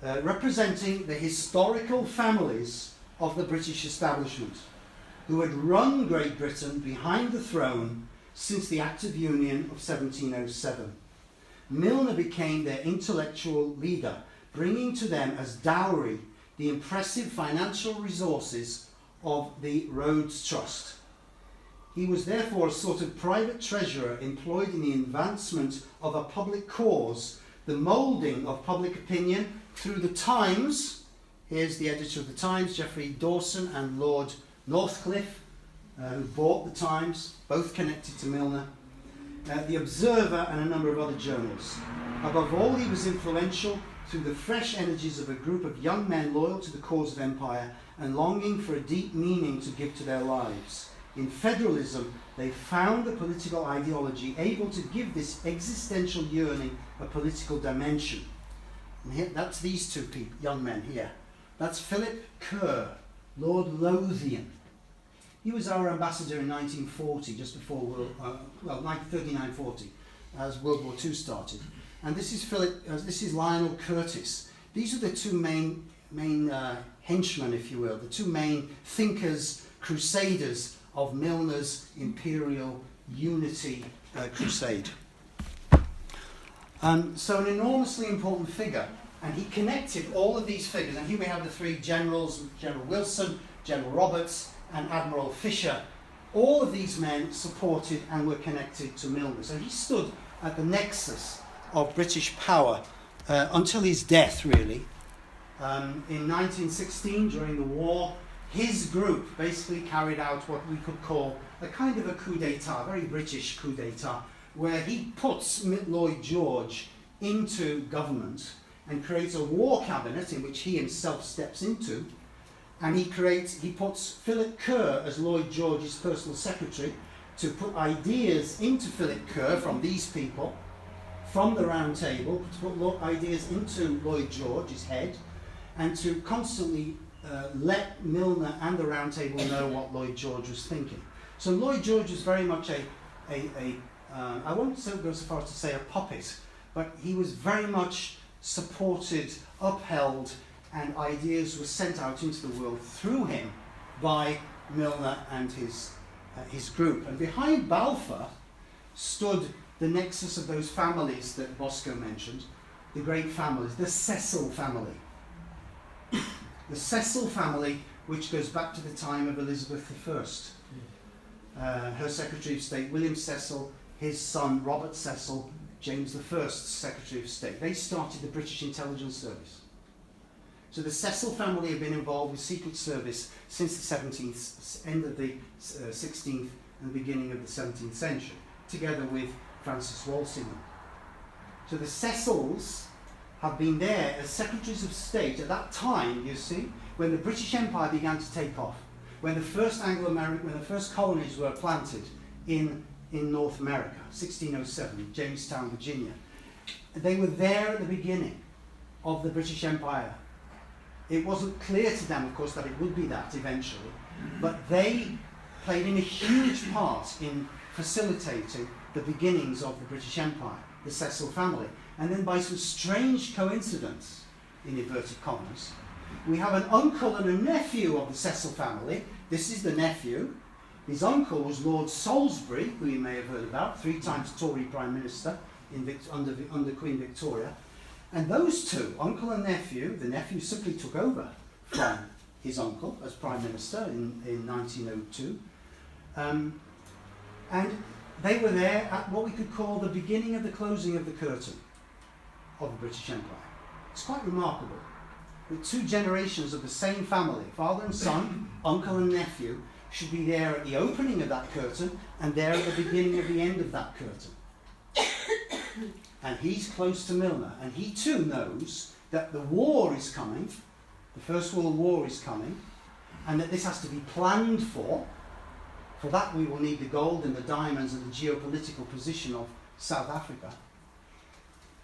representing the historical families of the British establishment, who had run Great Britain behind the throne since the Act of Union of 1707. Milner became their intellectual leader, bringing to them as dowry the impressive financial resources of the Rhodes Trust. He was therefore a sort of private treasurer employed in the advancement of a public cause, the moulding of public opinion through the Times. Here's the editor of the Times, Geoffrey Dawson, and Lord Northcliffe, who bought the Times, both connected to Milner, the Observer, and a number of other journals. Above all, he was influential through the fresh energies of a group of young men loyal to the cause of empire and longing for a deep meaning to give to their lives. In federalism, they found a political ideology able to give this existential yearning a political dimension. And here, that's these two young men here. That's Philip Kerr, Lord Lothian. He was our ambassador in 1940, just before 39-40, as World War II started. And this is Lionel Curtis. These are the two main henchmen, if you will, the two main thinkers, crusaders of Milner's imperial unity crusade. So an enormously important figure, and he connected all of these figures. And here we have the three generals, General Wilson, General Roberts, and Admiral Fisher. All of these men supported and were connected to Milner. So he stood at the nexus of British power until his death, really. In 1916, during the war, his group basically carried out what we could call a kind of a coup d'etat, a very British coup d'etat, where he puts Lloyd George into government and creates a war cabinet in which he himself steps into, and he puts Philip Kerr as Lloyd George's personal secretary to put ideas into Philip Kerr from these people, from the Round Table, to put ideas into Lloyd George, his head, and to constantly let Milner and the Round Table know what Lloyd George was thinking. So Lloyd George was very much I won't go so far as to say a puppet, but he was very much supported, upheld, and ideas were sent out into the world through him by Milner and his group. And behind Balfour stood the nexus of those families that Bosco mentioned, the great families, the Cecil family. The Cecil family, which goes back to the time of Elizabeth her Secretary of State, William Cecil, his son, Robert Cecil, James I's Secretary of State. They started the British Intelligence Service. So the Cecil family have been involved with Secret Service since the 17th, end of the 16th and the beginning of the 17th century, together with Francis Walsingham. So the Cecils have been there as Secretaries of State at that time, you see, when the British Empire began to take off, when the first when the first colonies were planted in North America, 1607, Jamestown, Virginia. They were there at the beginning of the British Empire. It wasn't clear to them, of course, that it would be that eventually, but they played in a huge part in facilitating the beginnings of the British Empire, the Cecil family. And then by some strange coincidence, in inverted commas, we have an uncle and a nephew of the Cecil family. This is the nephew. His uncle was Lord Salisbury, who you may have heard about, 3 times Tory Prime Minister under Queen Victoria. And those two, uncle and nephew, the nephew simply took over from his uncle as Prime Minister in 1902. And they were there at what we could call the beginning of the closing of the curtain of the British Empire. It's quite remarkable that 2 generations of the same family, father and son, uncle and nephew, should be there at the opening of that curtain and there at the beginning of the end of that curtain. And he's close to Milner, and he too knows that the war is coming, the First World War is coming, and that this has to be planned for. For that we will need the gold and the diamonds and the geopolitical position of South Africa.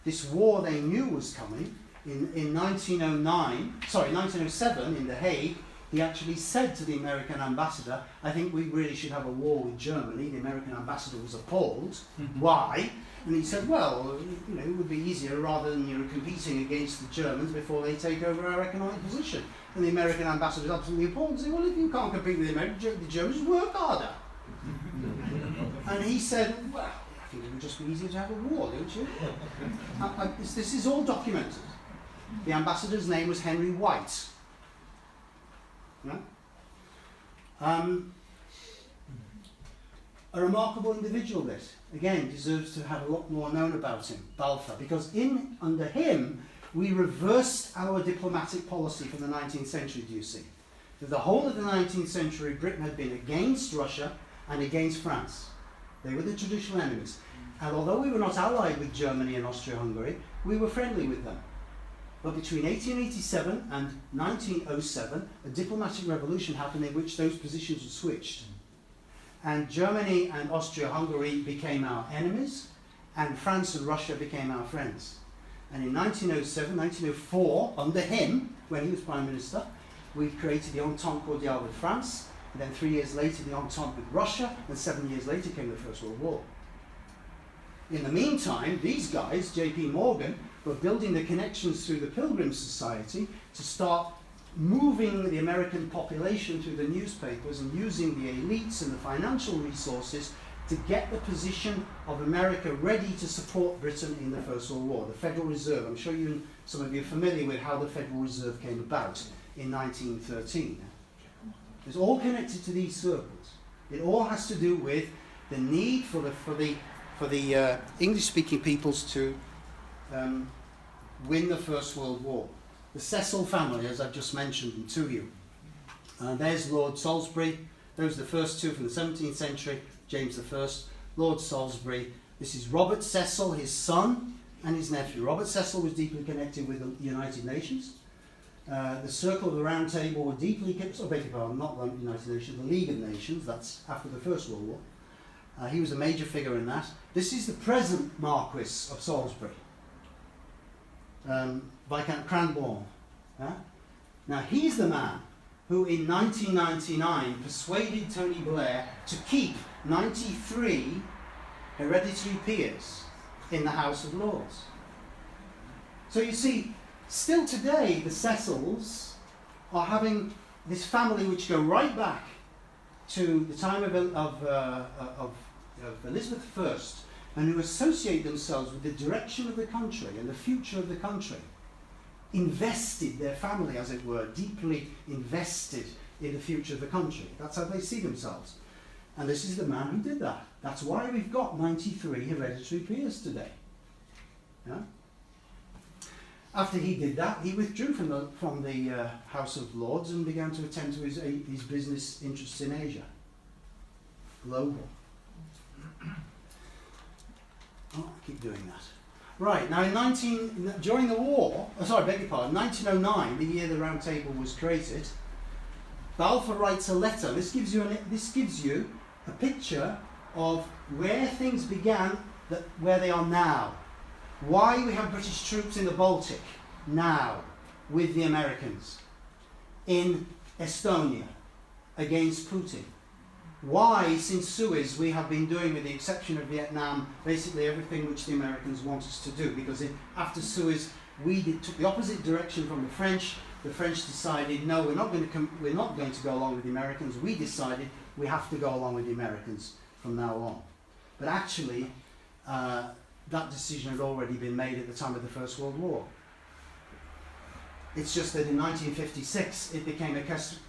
This war they knew was coming. In 1907 in The Hague, he actually said to the American ambassador, I think we really should have a war with Germany. The American ambassador was appalled. Why? And he said, well, you know, it would be easier rather than competing against the Germans before they take over our economic position. And the American ambassador was absolutely appalled and said, well, if you can't compete with the Germans, work harder. And he said, well, I think it would just be easier to have a war, don't you? This is all documented. The ambassador's name was Henry White. Yeah? A remarkable individual, this. Again, deserves to have a lot more known about him, Balfour, because under him, we reversed our diplomatic policy from the 19th century, do you see? For the whole of the 19th century, Britain had been against Russia and against France. They were the traditional enemies. And although we were not allied with Germany and Austria-Hungary, we were friendly with them. But between 1887 and 1907, a diplomatic revolution happened in which those positions were switched. And Germany and Austria-Hungary became our enemies, and France and Russia became our friends. And in 1907, 1904, under him, when he was Prime Minister, we created the Entente Cordiale with France, and then 3 years later the Entente with Russia, and 7 years later came the First World War. In the meantime, these guys, J.P. Morgan, were building the connections through the Pilgrim Society to start moving the American population through the newspapers and using the elites and the financial resources to get the position of America ready to support Britain in the First World War. The Federal Reserve, I'm sure some of you are familiar with how the Federal Reserve came about in 1913. It's all connected to these circles. It all has to do with the need for the English-speaking peoples to win the First World War. The Cecil family, as I've just mentioned to you. There's Lord Salisbury. Those are the first 2 from the 17th century. James I, Lord Salisbury. This is Robert Cecil, his son, and his nephew. Robert Cecil was deeply connected with the United Nations. The Circle of the Round Table were deeply connected, not the United Nations, the League of Nations. That's after the First World War. He was a major figure in that. This is the present Marquis of Salisbury. Viscount Cranbourne. Now he's the man who in 1999 persuaded Tony Blair to keep 93 hereditary peers in the House of Lords. So you see, still today the Cecils are having this family which go right back to the time of Elizabeth I, and who associate themselves with the direction of the country and the future of the country, invested their family, as it were, deeply invested in the future of the country. That's how they see themselves. And this is the man who did that. That's why we've got 93 hereditary peers today. Yeah? After he did that, he withdrew from the House of Lords and began to attend to his business interests in Asia. Global. Oh, I keep doing that. Right, now during the war, beg your pardon, 1909, the year the Round Table was created, Balfour writes a letter. This gives you a picture of where things began, where they are now. Why we have British troops in the Baltic now with the Americans, in Estonia against Putin. Why, since Suez, we have been doing, with the exception of Vietnam, basically everything which the Americans want us to do. Because after Suez, took the opposite direction from the French. The French decided, no, we're not going to go along with the Americans. We decided we have to go along with the Americans from now on. But actually, that decision had already been made at the time of the First World War. It's just that in 1956 it became a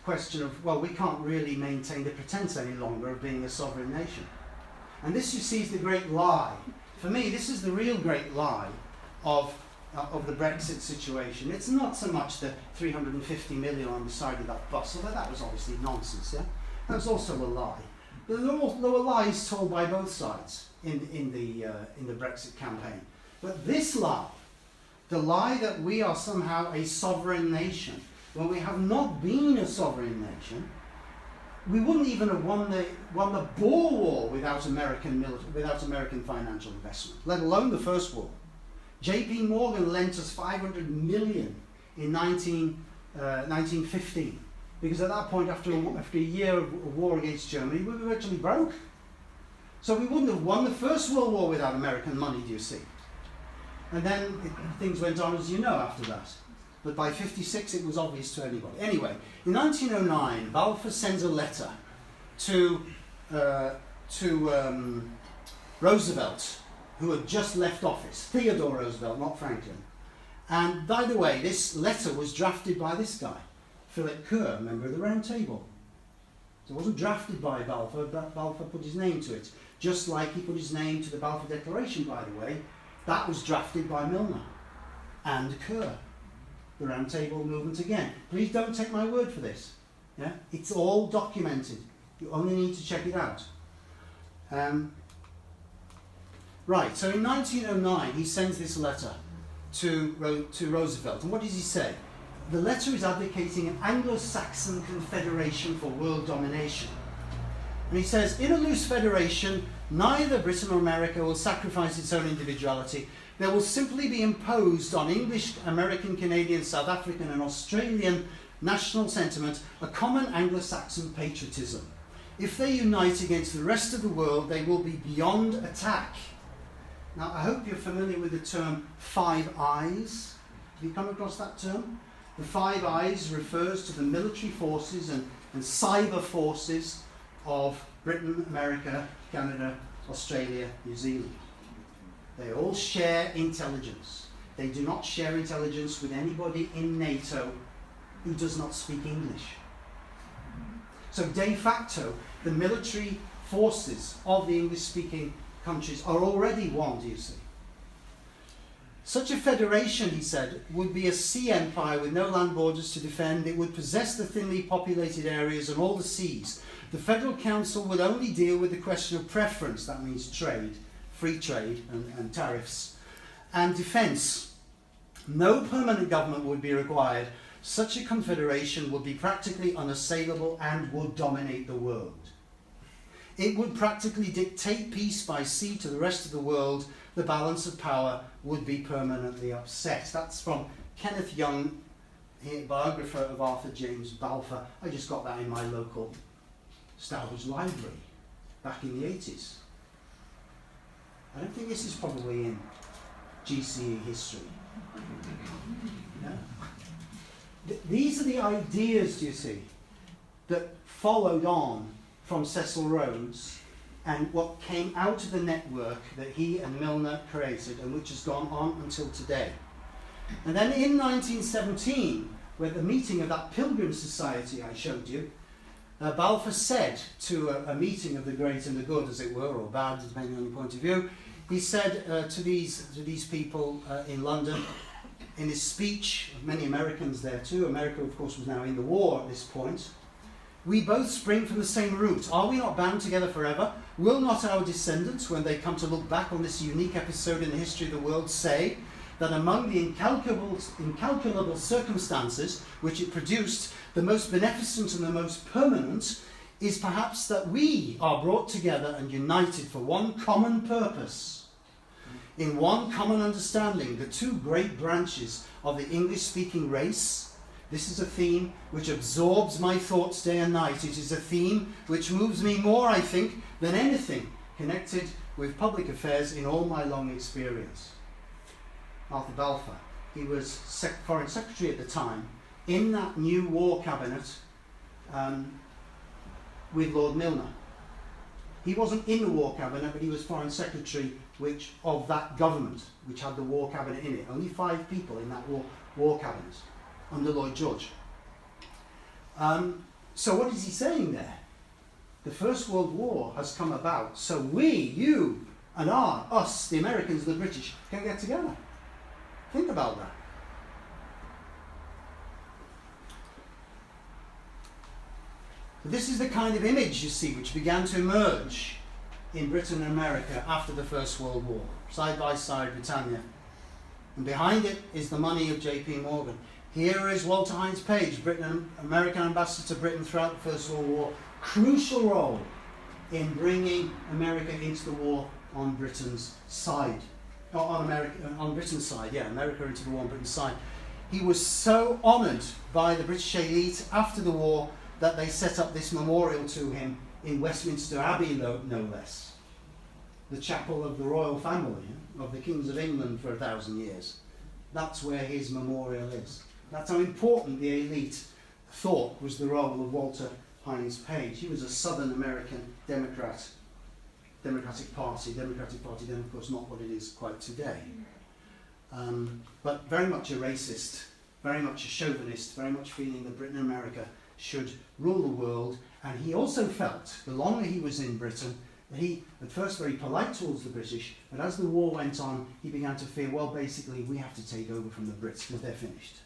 question of, well, we can't really maintain the pretense any longer of being a sovereign nation. And this, you see, is the great lie. For me, this is the real great lie of the Brexit situation. It's not so much the 350 million on the side of that bus, although that was obviously nonsense, yeah? That was also a lie. But there were lies told by both sides in the Brexit campaign. But this lie, the lie that we are somehow a sovereign nation, when we have not been a sovereign nation, we wouldn't even have won the Boer War without American financial investment, let alone the First War. J.P. Morgan lent us 500 million in 1915, because at that point, after a year of war against Germany, we were virtually broke. So we wouldn't have won the First World War without American money, do you see? And then things went on, as you know, after that. But by 1956, it was obvious to anybody. Anyway, in 1909, Balfour sends a letter to Roosevelt, who had just left office. Theodore Roosevelt, not Franklin. And by the way, this letter was drafted by this guy, Philip Kerr, member of the Round Table. So it wasn't drafted by Balfour, but Balfour put his name to it. Just like he put his name to the Balfour Declaration, by the way. That was drafted by Milner and Kerr, the Round Table movement again. Please don't take my word for this. Yeah? It's all documented. You only need to check it out. Right, so in 1909 he sends this letter to Roosevelt. And what does he say? The letter is advocating an Anglo-Saxon confederation for world domination. And he says, in a loose federation, neither Britain nor America will sacrifice its own individuality. There will simply be imposed on English, American, Canadian, South African and Australian national sentiment a common Anglo-Saxon patriotism. If they unite against the rest of the world, they will be beyond attack. Now, I hope you're familiar with the term Five Eyes. Have you come across that term? The Five Eyes refers to the military forces and cyber forces of Britain, America, Canada, Australia, New Zealand. They all share intelligence. They do not share intelligence with anybody in NATO who does not speak English. So de facto, the military forces of the English-speaking countries are already one, do you see? Such a federation, he said, would be a sea empire with no land borders to defend. It would possess the thinly populated areas and all the seas. The Federal Council would only deal with the question of preference, that means trade, free trade and tariffs, and defence. No permanent government would be required. Such a confederation would be practically unassailable and would dominate the world. It would practically dictate peace by sea to the rest of the world. The balance of power would be permanently upset. That's from Kenneth Young, biographer of Arthur James Balfour. I just got that in my local Stourbridge library back in the 80s. I don't think this is probably in GCE history. No? These are the ideas, do you see, that followed on from Cecil Rhodes and what came out of the network that he and Milner created and which has gone on until today. And then in 1917, where the meeting of that Pilgrim Society I showed you, Balfour said to a meeting of the great and the good, as it were, or bad, depending on your point of view, he said to these people in London, in his speech, many Americans there too, America of course was now in the war at this point, "We both spring from the same root. Are we not bound together forever? Will not our descendants, when they come to look back on this unique episode in the history of the world, say that among the incalculable circumstances which it produced, the most beneficent and the most permanent is perhaps that we are brought together and united for one common purpose, in one common understanding, the two great branches of the English-speaking race." This is a theme which absorbs my thoughts day and night. It is a theme which moves me more, I think, than anything connected with public affairs in all my long experience. Arthur Balfour, he was Foreign Secretary at the time, in that new war cabinet with Lord Milner. He wasn't in the war cabinet, but he was Foreign Secretary of that government, which had the war cabinet in it. Only 5 people in that war cabinet under Lloyd George. So what is he saying there? The First World War has come about, so we, you, and us, the Americans and the British, can get together. Think about that. This is the kind of image, you see, which began to emerge in Britain and America after the First World War. Side by side, Britannia. And behind it is the money of J.P. Morgan. Here is Walter Hines Page, American ambassador to Britain throughout the First World War. Crucial role in bringing America into the war on Britain's side. On Britain's side, yeah, America into the war on Britain's side. He was so honoured by the British elite after the war that they set up this memorial to him in Westminster Abbey, no less. The chapel of the royal family, of the kings of England for 1,000 years. That's where his memorial is. That's how important the elite thought was the role of Walter Hines Page. He was a Southern American Democratic Party, then of course not what it is quite today. But very much a racist, very much a chauvinist, very much feeling that Britain and America should rule the world. And he also felt, the longer he was in Britain, that he, at first very polite towards the British, but as the war went on, he began to fear, well, basically, we have to take over from the Brits because they're finished.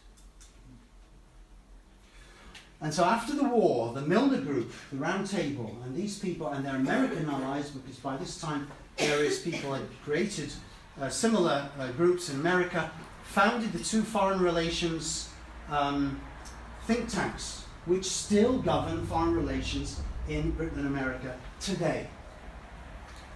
And so after the war, the Milner Group, the Round Table, and these people and their American allies, because by this time various people had created similar groups in America, founded the 2 foreign relations think tanks, which still govern foreign relations in Britain and America today.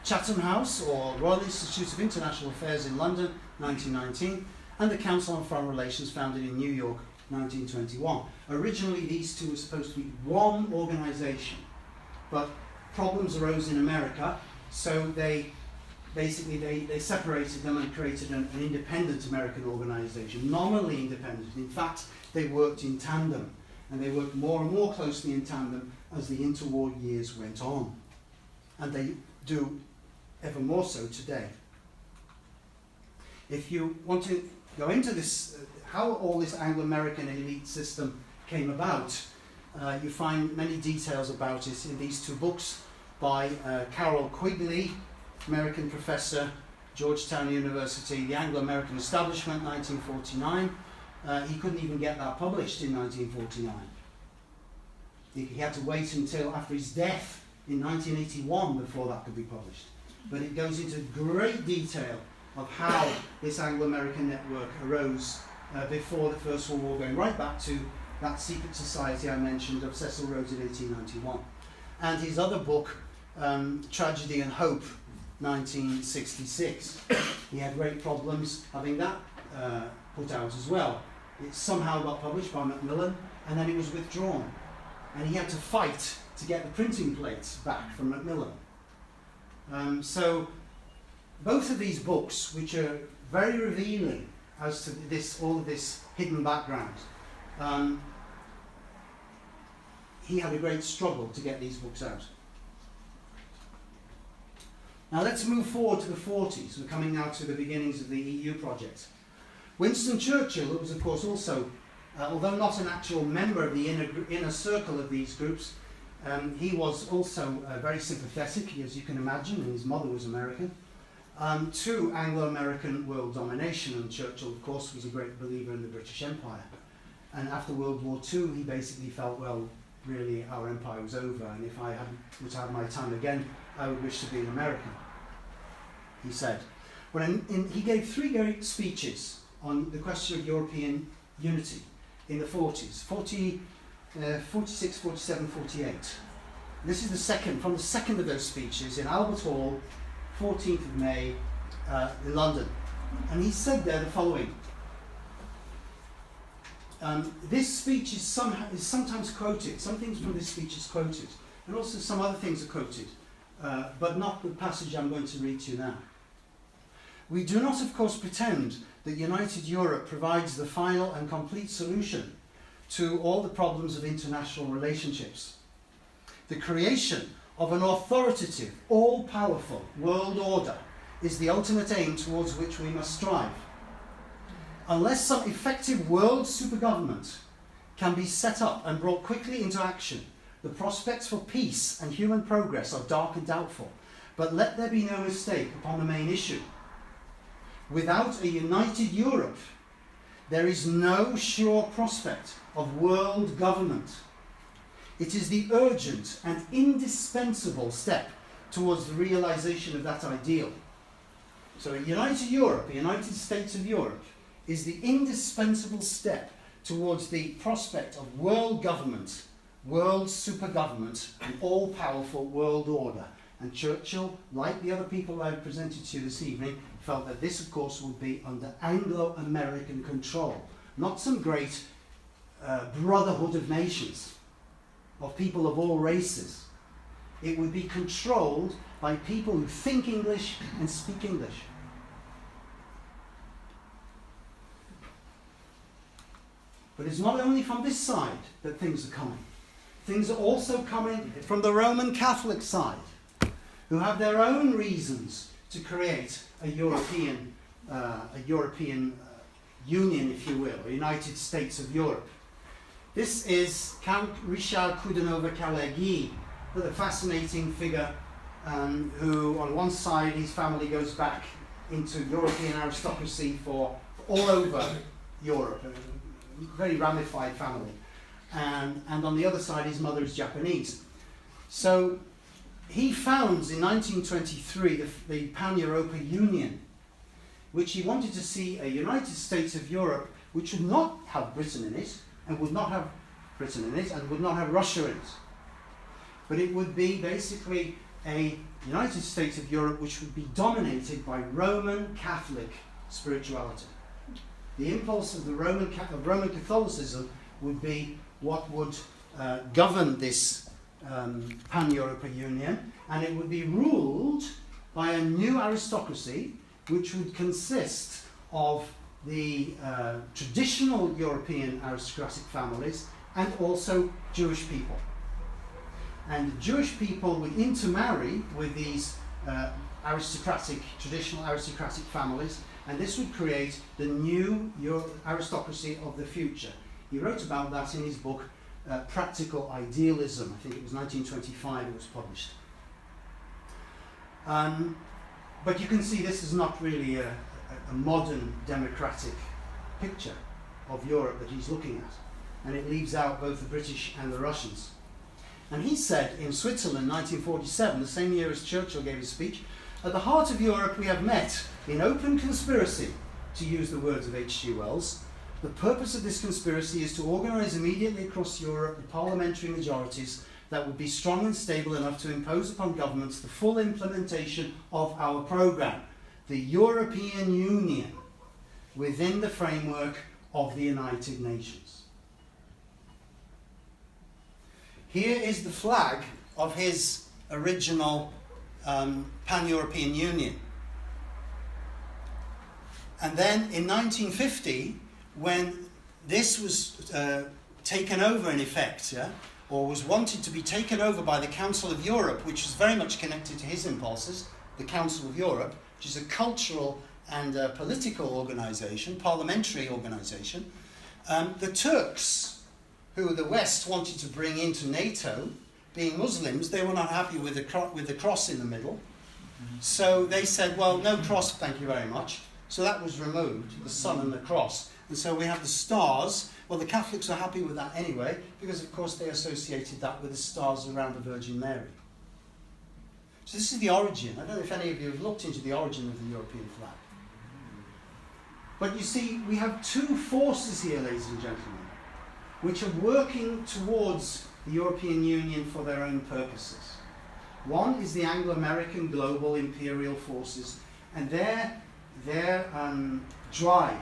Chatham House, or Royal Institute of International Affairs in London, 1919, and the Council on Foreign Relations, founded in New York, 1921. Originally, these two were supposed to be one organisation, but problems arose in America, so they separated them and created an independent American organisation, nominally independent. In fact, they worked in tandem, and they worked more and more closely in tandem as the interwar years went on, and they do ever more so today. If you want to go into this, how all this Anglo-American elite system came about, you find many details about it in these 2 books by Carroll Quigley, American professor, Georgetown University, The Anglo-American Establishment, 1949. He couldn't even get that published in 1949. He had to wait until after his death in 1981 before that could be published. But it goes into great detail of how this Anglo-American network arose before the First World War, going right back to that secret society I mentioned of Cecil Rhodes in 1891. And his other book, Tragedy and Hope, 1966. He had great problems having that put out as well. It somehow got published by Macmillan, and then it was withdrawn. And he had to fight to get the printing plates back from Macmillan. So both of these books, which are very revealing as to all of this hidden background, he had a great struggle to get these books out. Now let's move forward to the 40s. We're coming now to the beginnings of the EU project. Winston Churchill, who was of course also, although not an actual member of the inner circle of these groups, He was also very sympathetic, as you can imagine, and his mother was American, to Anglo-American world domination. And Churchill, of course, was a great believer in the British Empire. And after World War II, he basically felt, well, really, our empire was over, and if I were to have my time again, I would wish to be an American, he said. Well, he gave 3 great speeches on the question of European unity in the 40s, 46, 47, 48. This is the second, from the second of those speeches in Albert Hall, 14th of May, in London. And he said there the following. This speech is sometimes quoted, some things from this speech is quoted, and also some other things are quoted, but not the passage I'm going to read to you now. We do not, of course, pretend that united Europe provides the final and complete solution to all the problems of international relationships. The creation of an authoritative, all-powerful world order is the ultimate aim towards which we must strive. Unless some effective world supergovernment can be set up and brought quickly into action, the prospects for peace and human progress are dark and doubtful. But let there be no mistake upon the main issue. Without a united Europe, there is no sure prospect of world government. It is the urgent and indispensable step towards the realization of that ideal. So a united Europe, a United States of Europe, is the indispensable step towards the prospect of world government, world supergovernment, and all-powerful world order. And Churchill, like the other people I've presented to you this evening, felt that this, of course, would be under Anglo-American control, not some great brotherhood of nations, of people of all races. It would be controlled by people who think English and speak English. But it's not only from this side that things are coming. Things are also coming from the Roman Catholic side, who have their own reasons to create a European Union, if you will, a United States of Europe. This is Count Richard Coudenhove-Calergie, a fascinating figure who, on one side, his family goes back into European aristocracy for all over Europe, a very ramified family. And on the other side, his mother is Japanese. So he founds in 1923 the Pan-Europa Union, which he wanted to see a United States of Europe which would not have Britain in it, and would not have Britain in it, and would not have Russia in it. But it would be basically a United States of Europe which would be dominated by Roman Catholic spirituality. The impulse of the Roman Catholicism would be what would govern this Pan-Europa Union, and it would be ruled by a new aristocracy which would consist of the traditional European aristocratic families and also Jewish people. And Jewish people would intermarry with these traditional aristocratic families, and this would create the new aristocracy of the future. He wrote about that in his book, Practical Idealism. I think it was 1925 it was published. But you can see this is not really a modern democratic picture of Europe that he's looking at. And it leaves out both the British and the Russians. And he said in Switzerland, 1947, the same year as Churchill gave his speech, "At the heart of Europe we have met in open conspiracy," to use the words of H.G. Wells. "The purpose of this conspiracy is to organise immediately across Europe the parliamentary majorities that would be strong and stable enough to impose upon governments the full implementation of our programme, the European Union, within the framework of the United Nations." Here is the flag of his original Pan-European Union. And then in 1950, when this was taken over in effect, or was wanted to be taken over by the Council of Europe, which was very much connected to his impulses, the Council of Europe, which is a cultural and political organisation, parliamentary organisation, the Turks, who the West wanted to bring into NATO, being Muslims, they were not happy with the cross in the middle. So they said, well, no cross, thank you very much. So that was removed, the sun and the cross. And so we have the stars. Well, the Catholics are happy with that anyway, because of course they associated that with the stars around the Virgin Mary. So this is the origin. I don't know if any of you have looked into the origin of the European flag. But you see, we have two forces here, ladies and gentlemen, which are working towards the European Union for their own purposes. One is the Anglo-American global imperial forces, and their drive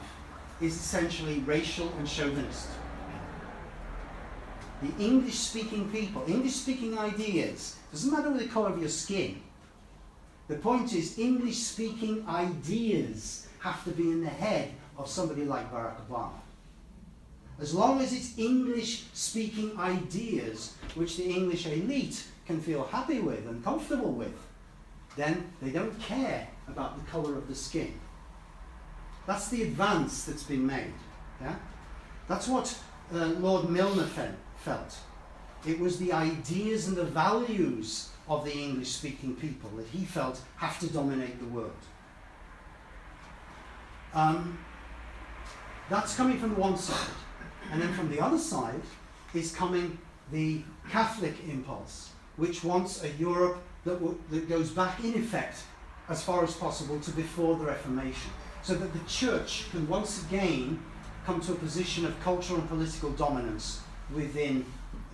is essentially racial and chauvinist. The English-speaking people, English-speaking ideas, doesn't matter the colour of your skin. The point is, English-speaking ideas have to be in the head of somebody like Barack Obama. As long as it's English-speaking ideas which the English elite can feel happy with and comfortable with, then they don't care about the colour of the skin. That's the advance that's been made. Yeah? That's what Lord Milner felt. It was the ideas and the values of the English-speaking people that he felt have to dominate the world. That's coming from one side. And then from the other side is coming the Catholic impulse, which wants a Europe that goes back in effect as far as possible to before the Reformation, so that the Church can once again come to a position of cultural and political dominance within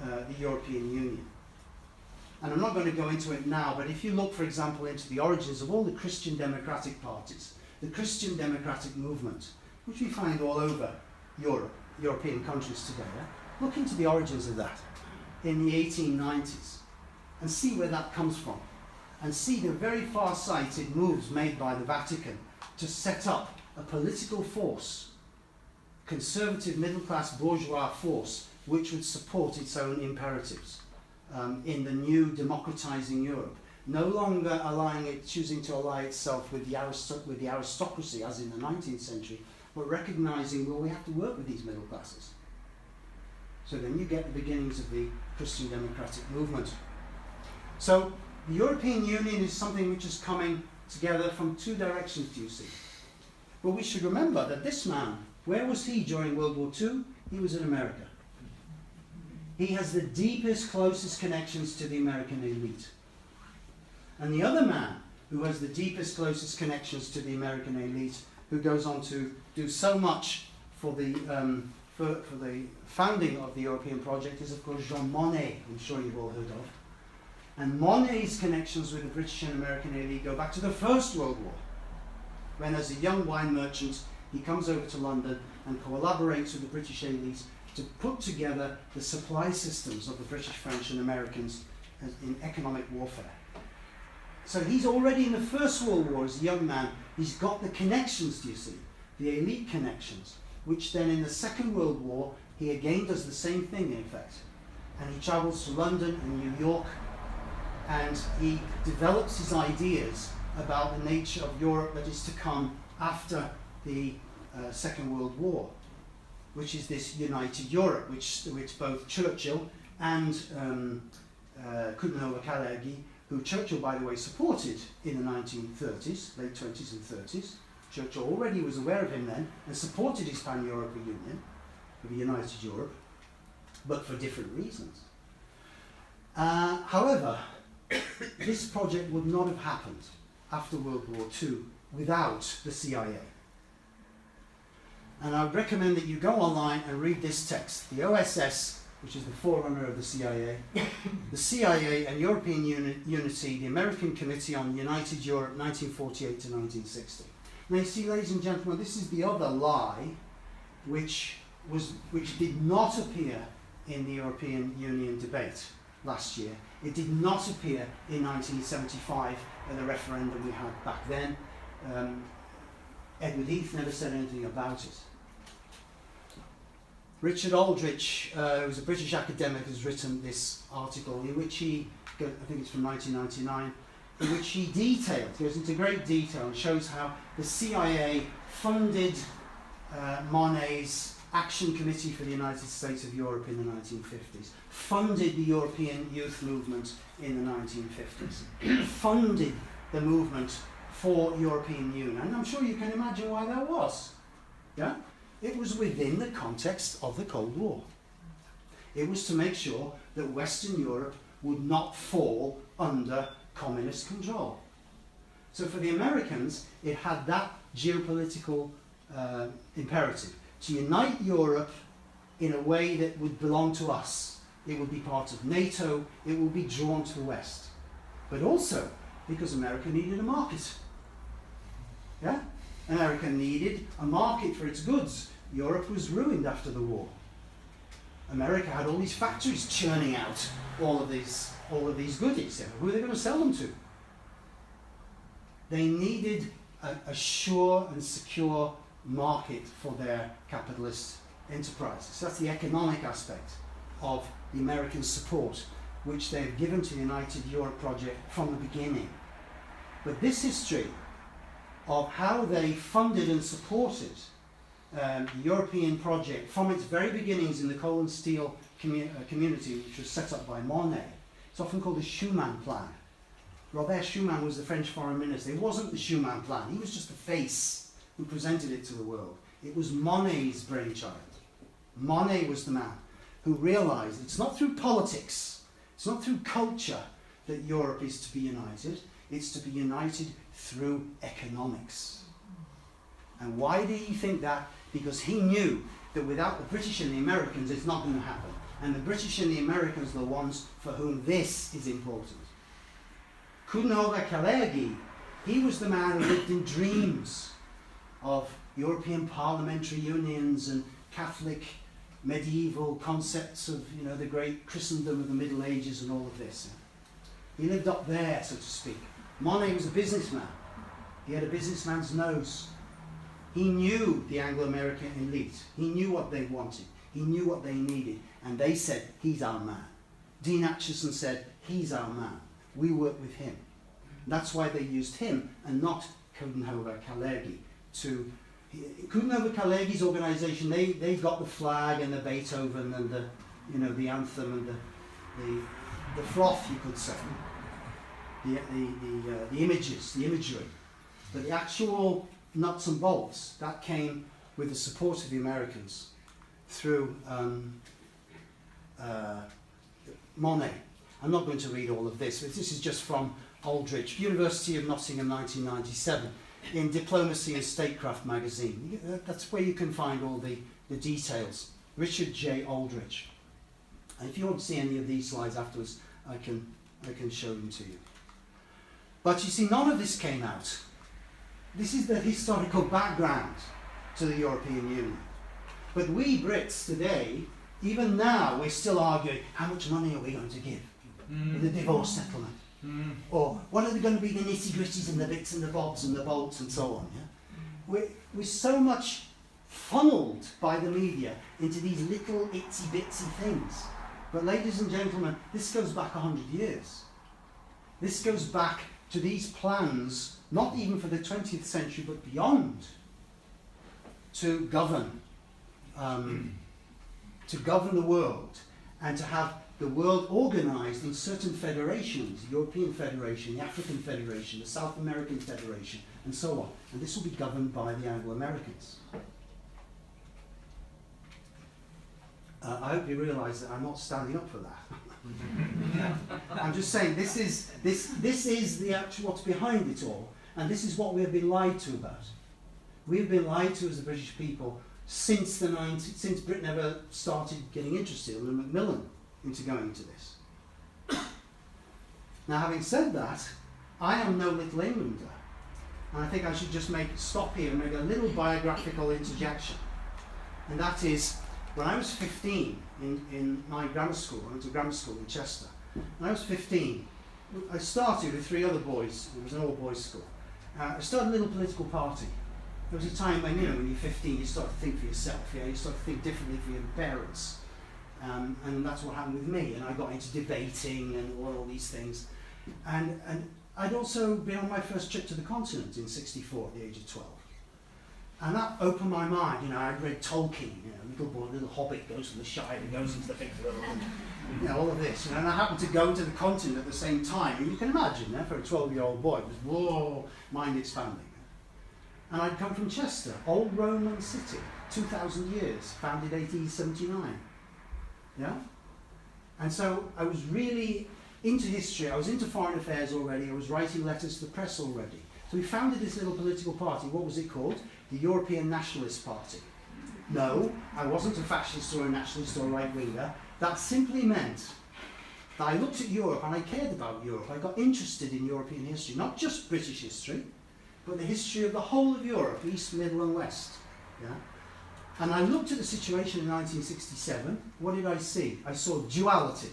the European Union. And I'm not going to go into it now, but if you look, for example, into the origins of all the Christian democratic parties, the Christian democratic movement, which we find all over Europe, European countries today, look into the origins of that in the 1890s and see where that comes from, and see the very far-sighted moves made by the Vatican to set up a political force, conservative middle-class bourgeois force, which would support its own imperatives in the new democratizing Europe, no longer choosing to ally itself with the aristocracy as in the 19th century, but recognizing, well, we have to work with these middle classes. So then you get the beginnings of the Christian democratic movement. So the European Union is something which is coming together from two directions, do you see? But we should remember that this man, where was he during World War II? He was in America. He has the deepest, closest connections to the American elite. And the other man who has the deepest, closest connections to the American elite, who goes on to do so much for the founding of the European project, is of course Jean Monnet, I'm sure you've all heard of. And Monnet's connections with the British and American elite go back to the First World War, when as a young wine merchant he comes over to London and collaborates with the British elite to put together the supply systems of the British, French and Americans in economic warfare. So he's already in the First World War as a young man, he's got the connections, do you see, the elite connections, which then in the Second World War he again does the same thing in effect. And he travels to London and New York, and he develops his ideas about the nature of Europe that is to come after the Second World War, which is this united Europe, which both Churchill and Coudenhove-Kalergi, who Churchill, by the way, supported in the 1930s, late 20s and 30s. Churchill already was aware of him then and supported his pan-European Union, for the united Europe, but for different reasons. However, this project would not have happened after World War II without the CIA. And I would recommend that you go online and read this text. The OSS, which is the forerunner of the CIA and European Unity, the American Committee on United Europe, 1948 to 1960. Now you see, ladies and gentlemen, this is the other lie which did not appear in the European Union debate last year. It did not appear in 1975 in the referendum we had back then. Edward Heath never said anything about it. Richard Aldrich, who's a British academic, has written this article in which he, I think it's from 1999, in which he goes into great detail and shows how the CIA funded Monnet's Action Committee for the United States of Europe in the 1950s, funded the European youth movement in the 1950s, funded the movement for European Union. And I'm sure you can imagine why that was. Yeah? It was within the context of the Cold War. It was to make sure that Western Europe would not fall under communist control. So for the Americans, it had that geopolitical imperative to unite Europe in a way that would belong to us. It would be part of NATO, it would be drawn to the West. But also because America needed a market. Yeah? America needed a market for its goods. Europe was ruined after the war. America had all these factories churning out all of these goodies. Who are they going to sell them to? They needed a sure and secure market for their capitalist enterprises. That's the economic aspect of the American support, which they've given to the United Europe project from the beginning. But this history of how they funded and supported the European project from its very beginnings in the coal and steel community, which was set up by Monet. It's often called the Schuman Plan. Robert Schuman was the French foreign minister. It wasn't the Schuman Plan. He was just the face who presented it to the world. It was Monet's brainchild. Monet was the man who realized it's not through politics, it's not through culture that Europe is to be united. It's to be united through economics. And why did he think that? Because he knew that without the British and the Americans, it's not going to happen. And the British and the Americans are the ones for whom this is important. Coudenhove-Kalergi, he was the man who lived in dreams of European parliamentary unions and Catholic medieval concepts of, the great Christendom of the Middle Ages and all of this. He lived up there, so to speak. Monet was a businessman. He had a businessman's nose. He knew the Anglo-American elite. He knew what they wanted. He knew what they needed. And they said, he's our man. Dean Acheson said, he's our man. We work with him. And that's why they used him and not Coudenhove-Kalergi. Coudenhove-Kalergi's organisation, they got the flag and the Beethoven and the anthem and the froth, you could say. The images, the imagery. But the actual nuts and bolts, that came with the support of the Americans through Monet. I'm not going to read all of this, but this is just from Aldrich, University of Nottingham, 1997, in Diplomacy and Statecraft magazine. That's where you can find all the details. Richard J. Aldrich. And if you want to see any of these slides afterwards, I can show them to you. But you see, none of this came out. This is the historical background to the European Union. But we Brits today, even now, we're still arguing, how much money are we going to give in the divorce settlement? Or what are going to be the nitty-gritties and the bits and the bobs and the bolts and so on? Yeah? We're so much funneled by the media into these little itsy-bitsy things. But ladies and gentlemen, this goes back 100 years. This goes back to these plans, not even for the 20th century, but beyond, to govern the world and to have the world organized in certain federations, the European Federation, the African Federation, the South American Federation, and so on. And this will be governed by the Anglo-Americans. I hope you realize that I'm not standing up for that. I'm just saying this is the actual what's behind it all, and this is what we have been lied to about. We have been lied to as the British people since Britain ever started getting interested, under Macmillan, into going into this. Now, having said that, I am no little Englander, and I think I should just stop here and make a little biographical interjection, and that is, when I was 15 in my grammar school, I went to grammar school in Chester. When I was 15, I started with 3 other boys. It was an all-boys school. I started a little political party. There was a time when, when you're 15, you start to think for yourself. You start to think differently for your parents. And that's what happened with me. And I got into debating and all these things. And I'd also been on my first trip to the continent in '64 at the age of 12. And that opened my mind. You know, I'd read Tolkien, you know, little boy, little hobbit goes to the Shire, goes into the big world, and, you know, all of this. You know, and I happened to go to the continent at the same time. And you can imagine, for a 12-year-old boy, it was, whoa, mind expanding. And I'd come from Chester, old Roman city, 2,000 years, founded 1879. Yeah? And so I was really into history, I was into foreign affairs already, I was writing letters to the press already. So we founded this little political party. What was it called? The European Nationalist Party. No, I wasn't a fascist or a nationalist or a right-winger. That simply meant that I looked at Europe and I cared about Europe. I got interested in European history, not just British history, but the history of the whole of Europe, East, Middle and West. Yeah? And I looked at the situation in 1967. What did I see? I saw duality.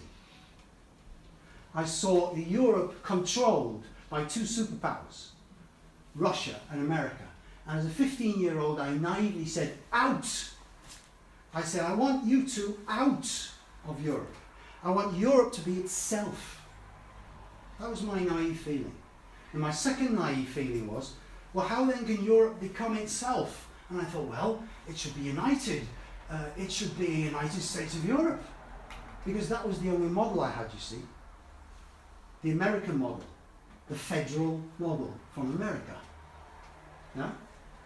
I saw Europe controlled by two superpowers, Russia and America. And as a 15-year-old, I naively said, out! I said, I want you two out of Europe. I want Europe to be itself. That was my naive feeling. And my second naive feeling was, well, how then can Europe become itself? And I thought, well, it should be united. It should be a United States of Europe. Because that was the only model I had, you see. The American model. The federal model from America. Yeah?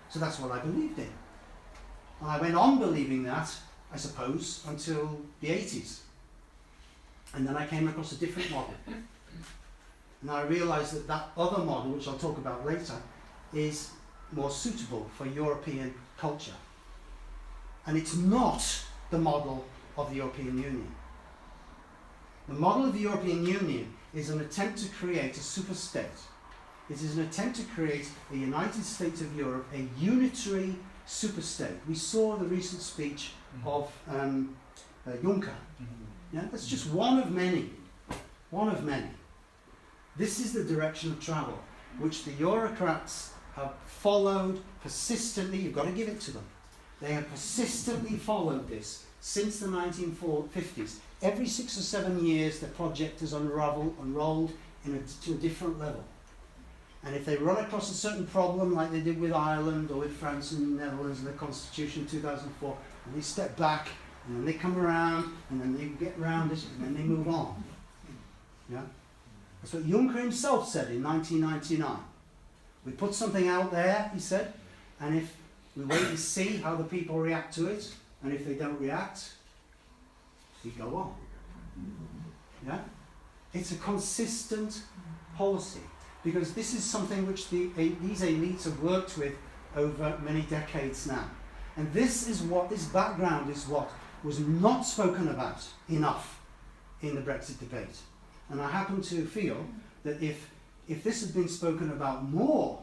So that's what I believed in. And I went on believing that, I suppose, until the 80s. And then I came across a different model. And I realised that that other model, which I'll talk about later, is more suitable for European culture. And it's not the model of the European Union. The model of the European Union is an attempt to create a super-state. It is an attempt to create a United States of Europe, a unitary super-state. We saw the recent speech of Juncker. Yeah? That's just one of many. One of many. This is the direction of travel, which the Eurocrats have followed persistently. You've got to give it to them. They have persistently followed this since the 1950s. Every 6 or 7 years, the project has unrolled to a different level. And if they run across a certain problem, like they did with Ireland or with France and the Netherlands and the Constitution in 2004, and they step back, and then they come around, and then they get round it, and then they move on. Yeah? That's what Juncker himself said in 1999. We put something out there, he said, and if we wait and see how the people react to it, and if they don't react, we go on. Yeah? It's a consistent policy, because this is something which these elites have worked with over many decades now. And this background is what was not spoken about enough in the Brexit debate. And I happen to feel that if this had been spoken about more,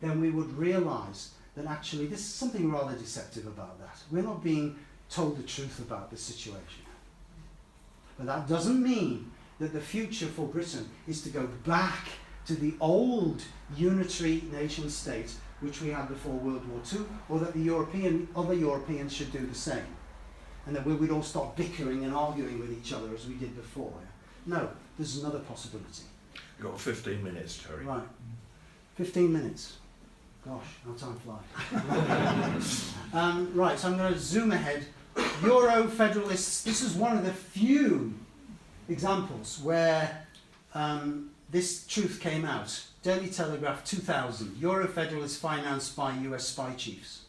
then we would realise that actually there's something rather deceptive about that. We're not being told the truth about the situation. But that doesn't mean that the future for Britain is to go back to the old unitary nation state which we had before World War II, or that other Europeans should do the same. And that we would all stop bickering and arguing with each other as we did before. No, there's another possibility. You've got 15 minutes, Terry. Right. 15 minutes. Gosh, how time flies. Right, so I'm going to zoom ahead. Euro-federalists, this is one of the few examples where this truth came out. Daily Telegraph 2000, Euro-federalists financed by US spy chiefs.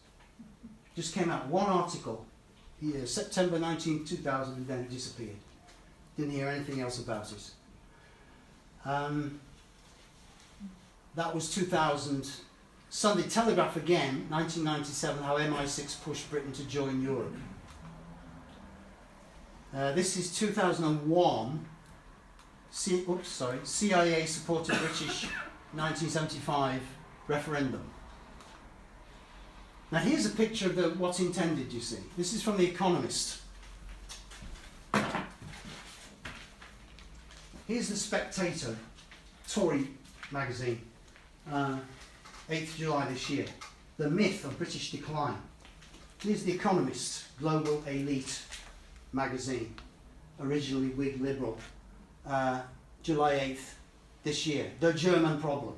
Just came out, one article, September 19, 2000, and then it disappeared. Didn't hear anything else about it. That was 2000. Sunday Telegraph again, 1997, how MI6 pushed Britain to join Europe. This is 2001. CIA supported British 1975 referendum. Now here's a picture of what's intended, you see. This is from The Economist. Here's The Spectator, Tory magazine, 8th July this year. The myth of British decline. Here's The Economist, global elite magazine, originally Whig Liberal, July 8th this year. The German problem.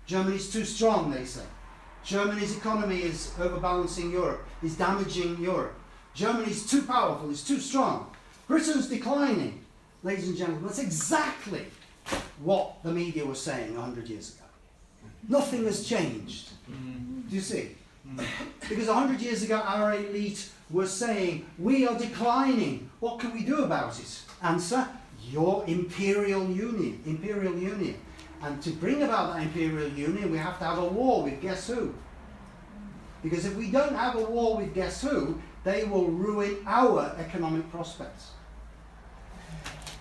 Germany's too strong, they say. Germany's economy is overbalancing Europe, is damaging Europe. Germany's too powerful, it's too strong. Britain's declining. Ladies and gentlemen, that's exactly what the media was saying 100 years ago. Nothing has changed. Do you see? Because 100 years ago, our elite were saying, we are declining. What can we do about it? Answer, your imperial union. Imperial union. And to bring about that imperial union, we have to have a war with guess who? Because if we don't have a war with guess who, they will ruin our economic prospects.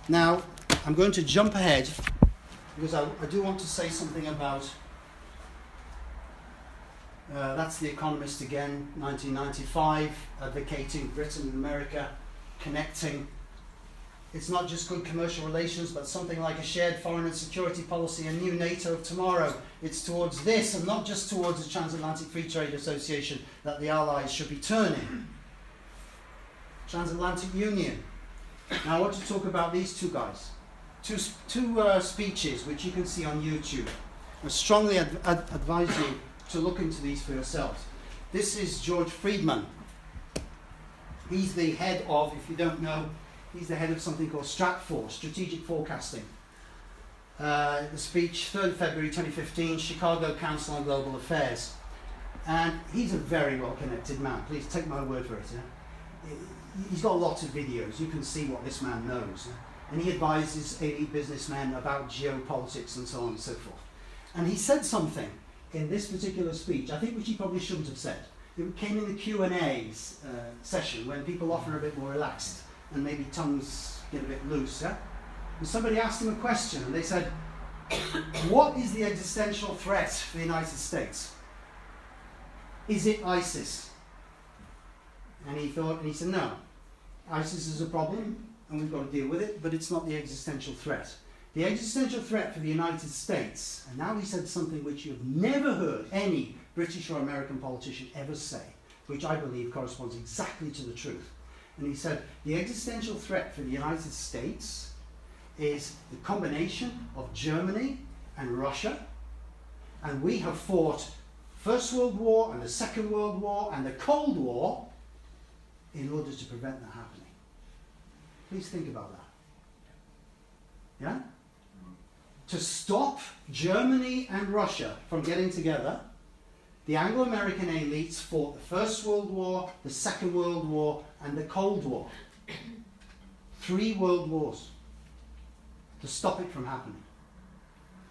Now, I'm going to jump ahead because I do want to say something about, that's The Economist again, 1995, advocating Britain and America, connecting. It's not just good commercial relations, but something like a shared foreign and security policy, a new NATO of tomorrow. It's towards this and not just towards the Transatlantic Free Trade Association that the Allies should be turning. Transatlantic Union. Now I want to talk about these two guys. Two speeches which you can see on YouTube. I strongly advise you to look into these for yourselves. This is George Friedman. He's the head of, if you don't know, he's the head of something called Stratfor, Strategic Forecasting. The speech, 3rd February 2015, Chicago Council on Global Affairs. And he's a very well-connected man. Please take my word for it. He's got lots of videos. You can see what this man knows. And he advises elite businessmen about geopolitics and so on and so forth. And he said something in this particular speech, I think which he probably shouldn't have said. It came in the Q&A session when people often are a bit more relaxed and maybe tongues get a bit loose. Yeah? And somebody asked him a question and they said, what is the existential threat for the United States? Is it ISIS? And he thought, and he said, no, ISIS is a problem and we've got to deal with it, but it's not the existential threat. The existential threat for the United States, and now he said something which you've never heard any British or American politician ever say, which I believe corresponds exactly to the truth. And he said, the existential threat for the United States is the combination of Germany and Russia, and we have fought First World War and the Second World War and the Cold War in order to prevent that happening. Please think about that. Yeah? To stop Germany and Russia from getting together, the Anglo-American elites fought the First World War, the Second World War, and the Cold War. 3 world wars to stop it from happening.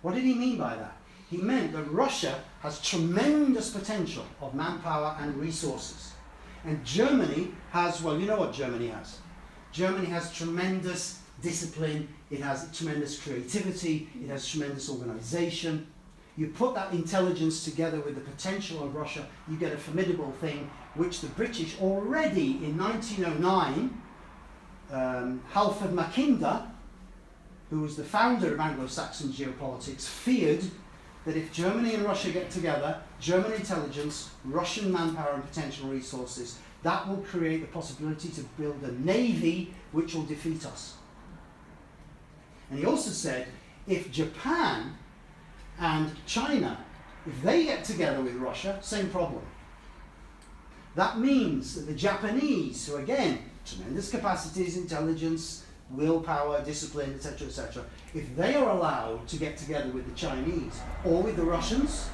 What did he mean by that? He meant that Russia has tremendous potential of manpower and resources. And Germany has, well, you know what Germany has. Germany has tremendous discipline, it has tremendous creativity, it has tremendous organization. You put that intelligence together with the potential of Russia, you get a formidable thing, which the British already in 1909, Halford Mackinder, who was the founder of Anglo-Saxon geopolitics, feared that if Germany and Russia get together, German intelligence, Russian manpower and potential resources, that will create the possibility to build a navy which will defeat us. And he also said, if Japan and China, if they get together with Russia, same problem. That means that the Japanese, who again, tremendous capacities, intelligence, willpower, discipline, etc., if they are allowed to get together with the Chinese or with the Russians,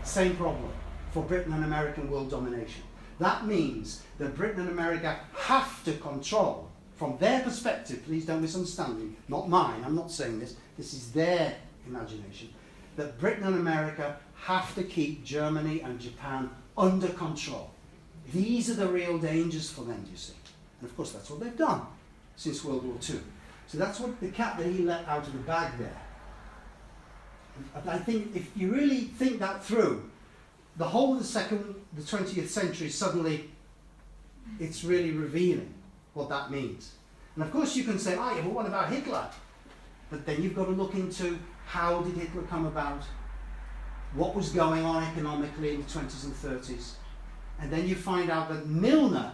same problem for Britain and American world domination. That means that Britain and America have to control, from their perspective, please don't misunderstand me, not mine, I'm not saying this, this is their imagination, that Britain and America have to keep Germany and Japan under control. These are the real dangers for them, you see. And of course that's what they've done since World War II. So that's what the cat that he let out of the bag there. And I think if you really think that through, the whole of the 20th century, suddenly it's really revealing what that means. And of course you can say, oh yeah, but what about Hitler? But then you've got to look into how did Hitler come about, what was going on economically in the 20s and 30s. And then you find out that Milner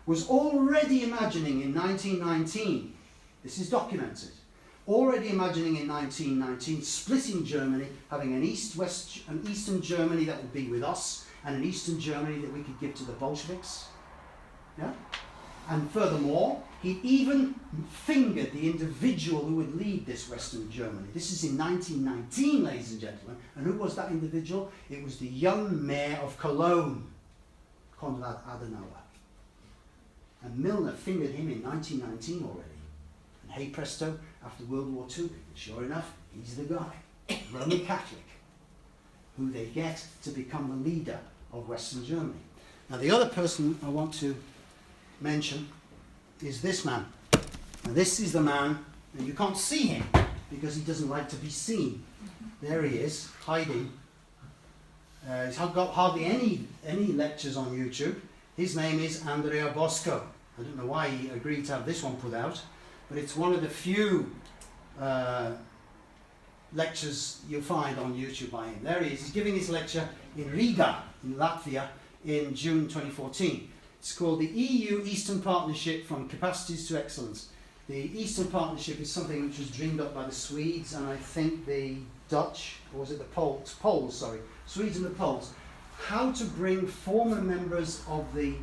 was already imagining in 1919, this is documented, already imagining in 1919 splitting Germany, having an eastern Germany that would be with us, and an Eastern Germany that we could give to the Bolsheviks. Yeah? And furthermore, he even fingered the individual who would lead this Western Germany. This is in 1919, ladies and gentlemen. And who was that individual? It was the young mayor of Cologne, Konrad Adenauer. And Milner fingered him in 1919 already. And hey presto, after World War II, sure enough, he's the guy, Roman Catholic, who they get to become the leader of Western Germany. Now the other person I want to mention is this man. Now this is the man, and you can't see him because he doesn't like to be seen. There he is, hiding. He's got hardly any lectures on YouTube. His name is Andrea Bosco. I don't know why he agreed to have this one put out, but it's one of the few lectures you'll find on YouTube by him. There he is. He's giving his lecture in Riga, in Latvia, in June 2014. It's called the EU Eastern Partnership from Capacities to Excellence. The Eastern Partnership is something which was dreamed up by the Swedes and I think the Dutch, or was it the Poles? Swedes and the Poles. How to bring former members of the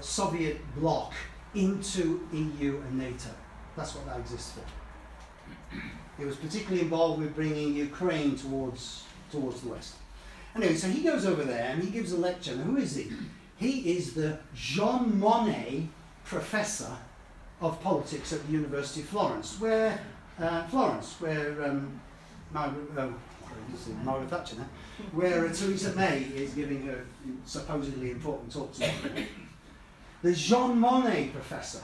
Soviet bloc into EU and NATO. That's what that exists for. It was particularly involved with bringing Ukraine towards the West. Anyway, so he goes over there and he gives a lecture. Now, who is he? He is the Jean Monnet Professor of Politics at the University of Florence, where Margaret Thatcher now, where Theresa May is giving her supposedly important talk to her. The Jean Monnet Professor.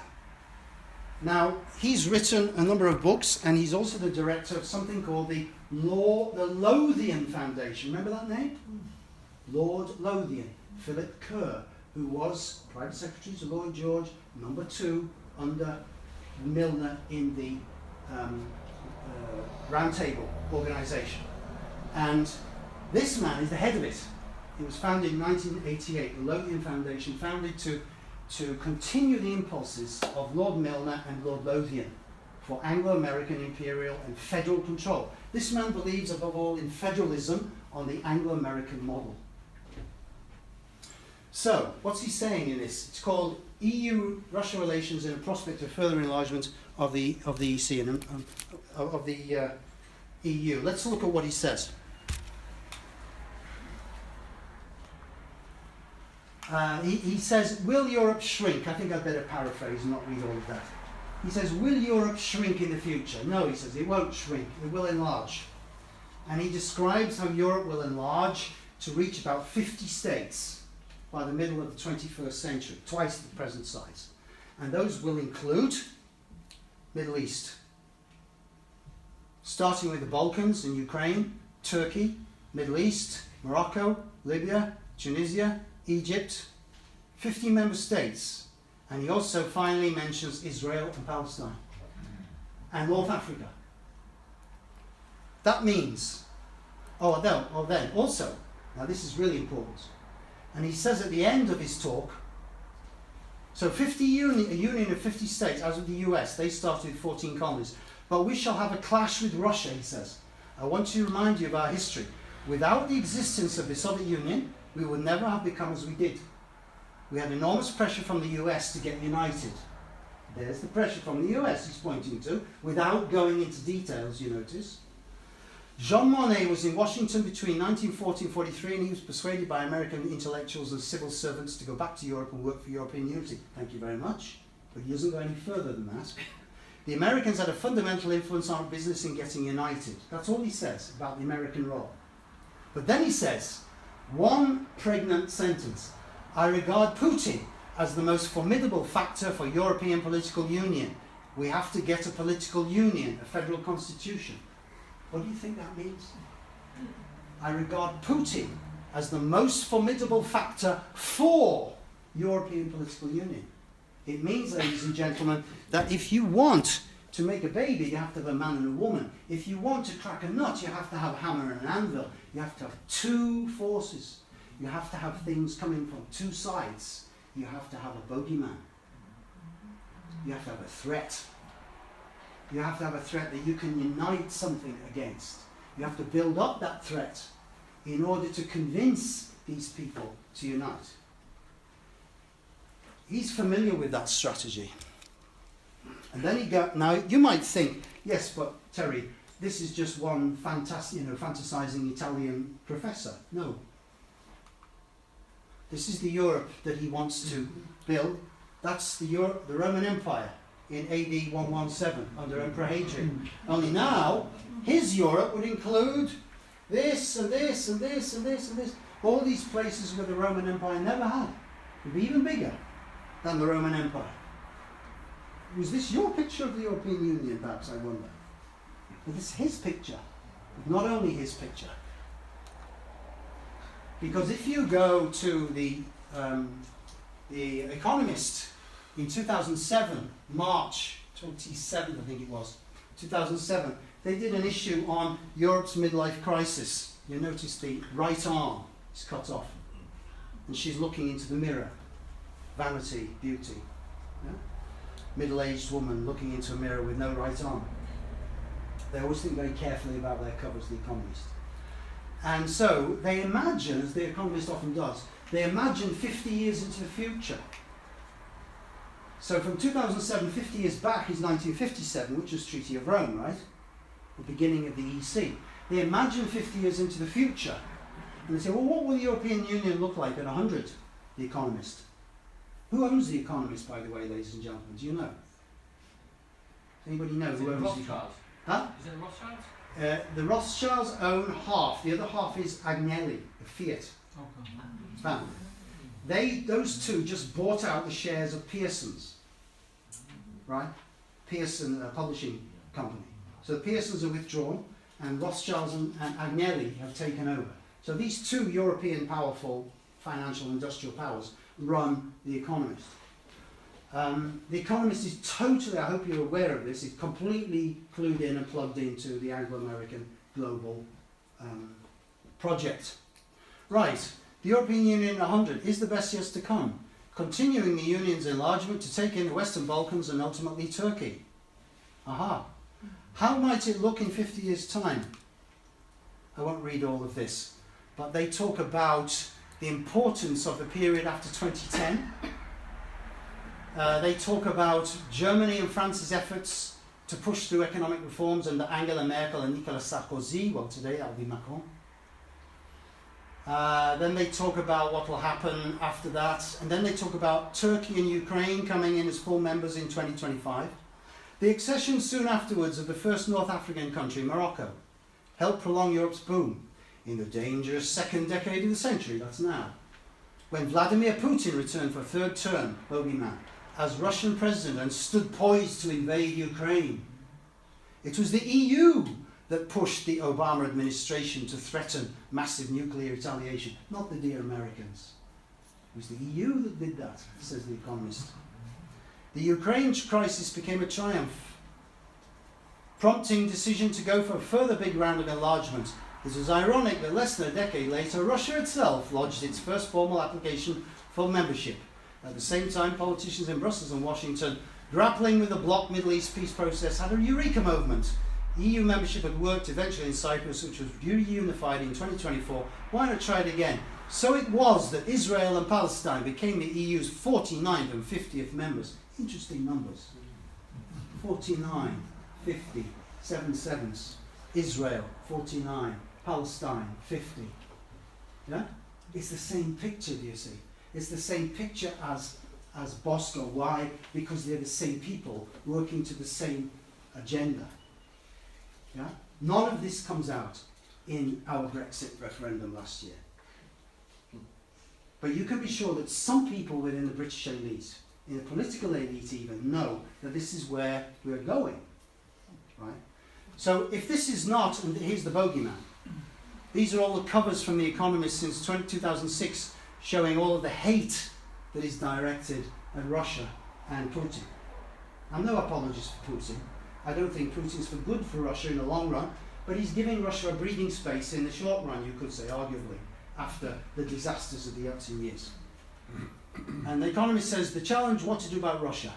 Now, he's written a number of books, and he's also the director of something called the Lothian Foundation. Remember that name? Lord Lothian. Philip Kerr, who was Private Secretary to Lloyd George, number 2 under Milner in the Round Table organisation. And this man is the head of it. It was founded in 1988, the Lothian Foundation, founded to continue the impulses of Lord Milner and Lord Lothian for Anglo-American imperial and federal control. This man believes above all in federalism on the Anglo-American model. So, what's he saying in this? It's called EU-Russia relations and a prospect of further enlargement of the EC and of the EU. Let's look at what he says. He says, will Europe shrink? I think I'd better paraphrase and not read all of that. He says, will Europe shrink in the future? No, he says, it won't shrink, it will enlarge. And he describes how Europe will enlarge to reach about 50 states by the middle of the 21st century, twice the present size. And those will include Middle East, starting with the Balkans and Ukraine, Turkey, Middle East, Morocco, Libya, Tunisia, Egypt, 50 member states. And he also finally mentions Israel and Palestine and North Africa. That means, then also, now this is really important, and he says at the end of his talk, so a union of 50 states, as with the US, they started with 14 colonies, but we shall have a clash with Russia, he says. I want to remind you of our history. Without the existence of the Soviet Union, we would never have become as we did. We had enormous pressure from the US to get united. There's the pressure from the US he's pointing to, without going into details, you notice. Jean Monnet was in Washington between 1940 and 43, and he was persuaded by American intellectuals and civil servants to go back to Europe and work for European unity. Thank you very much. But he doesn't go any further than that. The Americans had a fundamental influence on business in getting united. That's all he says about the American role. But then he says, one pregnant sentence, I regard Putin as the most formidable factor for European political union. We have to get a political union, a federal constitution. What do you think that means? I regard Putin as the most formidable factor for European political union. It means, ladies and gentlemen, that if you want to make a baby, you have to have a man and a woman. If you want to crack a nut, you have to have a hammer and an anvil. You have to have two forces. You have to have things coming from two sides. You have to have a bogeyman. You have to have a threat. You have to have a threat that you can unite something against. You have to build up that threat in order to convince these people to unite. He's familiar with that strategy. And then now you might think, yes, but Terry, this is just one fantasizing Italian professor. No. This is the Europe that he wants to build. That's the Roman Empire in AD 117 under Emperor Hadrian. Only now, his Europe would include this and this and this and this and this. All these places where the Roman Empire never had. It would be even bigger than the Roman Empire. Was this your picture of the European Union, perhaps, I wonder? But this is his picture, not only his picture. Because if you go to the Economist in 2007, March 27th, I think it was, 2007, they did an issue on Europe's midlife crisis. You notice the right arm is cut off, and she's looking into the mirror. Vanity, beauty. Yeah? Middle-aged woman looking into a mirror with no right arm. They always think very carefully about their covers, The Economist. And so they imagine, as The Economist often does, they imagine 50 years into the future. So from 2007, 50 years back is 1957, which was Treaty of Rome, right? The beginning of the EC. They imagine 50 years into the future. And they say, well, what will the European Union look like at 100? The Economist. Who owns The Economist, by the way, ladies and gentlemen? Do you know? Does anybody know who owns The Economist? Huh? Is it a Rothschild? The Rothschilds own half. The other half is Agnelli, the Fiat family. Those two just bought out the shares of Pearson's, right? Pearson publishing company. So the Pearsons are withdrawn, and Rothschilds and Agnelli have taken over. So these two European powerful financial industrial powers run The Economist. The Economist is totally, I hope you're aware of this, is completely clued in and plugged into the Anglo-American global project. Right, the European Union 100 is the best years to come, continuing the Union's enlargement to take in the Western Balkans and ultimately Turkey. Aha. How might it look in 50 years' time? I won't read all of this, but they talk about the importance of the period after 2010. They talk about Germany and France's efforts to push through economic reforms under Angela Merkel and Nicolas Sarkozy. Well, today that'll be Macron. Then they talk about what will happen after that. And then they talk about Turkey and Ukraine coming in as full members in 2025. The accession soon afterwards of the first North African country, Morocco, helped prolong Europe's boom in the dangerous second decade of the century, that's now, when Vladimir Putin returned for a third term, bogeyman, as Russian president and stood poised to invade Ukraine. It was the EU that pushed the Obama administration to threaten massive nuclear retaliation, not the dear Americans. It was the EU that did that, says The Economist. The Ukraine crisis became a triumph, prompting decision to go for a further big round of enlargement. It was ironic that less than a decade later, Russia itself lodged its first formal application for membership. At the same time, politicians in Brussels and Washington, grappling with the bloc Middle East peace process, had a eureka movement. EU membership had worked eventually in Cyprus, which was reunified in 2024. Why not try it again? So it was that Israel and Palestine became the EU's 49th and 50th members. Interesting numbers. 49, 50, 7 sevens. Israel, 49. Palestine, 50. Yeah? It's the same picture, do you see? It's the same picture as Bosco. Why? Because they're the same people working to the same agenda. Yeah? None of this comes out in our Brexit referendum last year. But you can be sure that some people within the British elite, in the political elite even, know that this is where we're going. Right? So if this is not, and here's the bogeyman, these are all the covers from The Economist since 2006 showing all of the hate that is directed at Russia and Putin. I'm no apologist for Putin. I don't think Putin's for good for Russia in the long run, but he's giving Russia a breathing space in the short run, you could say, arguably, after the disasters of the Yeltsin years. And The Economist says, the challenge, what to do about Russia.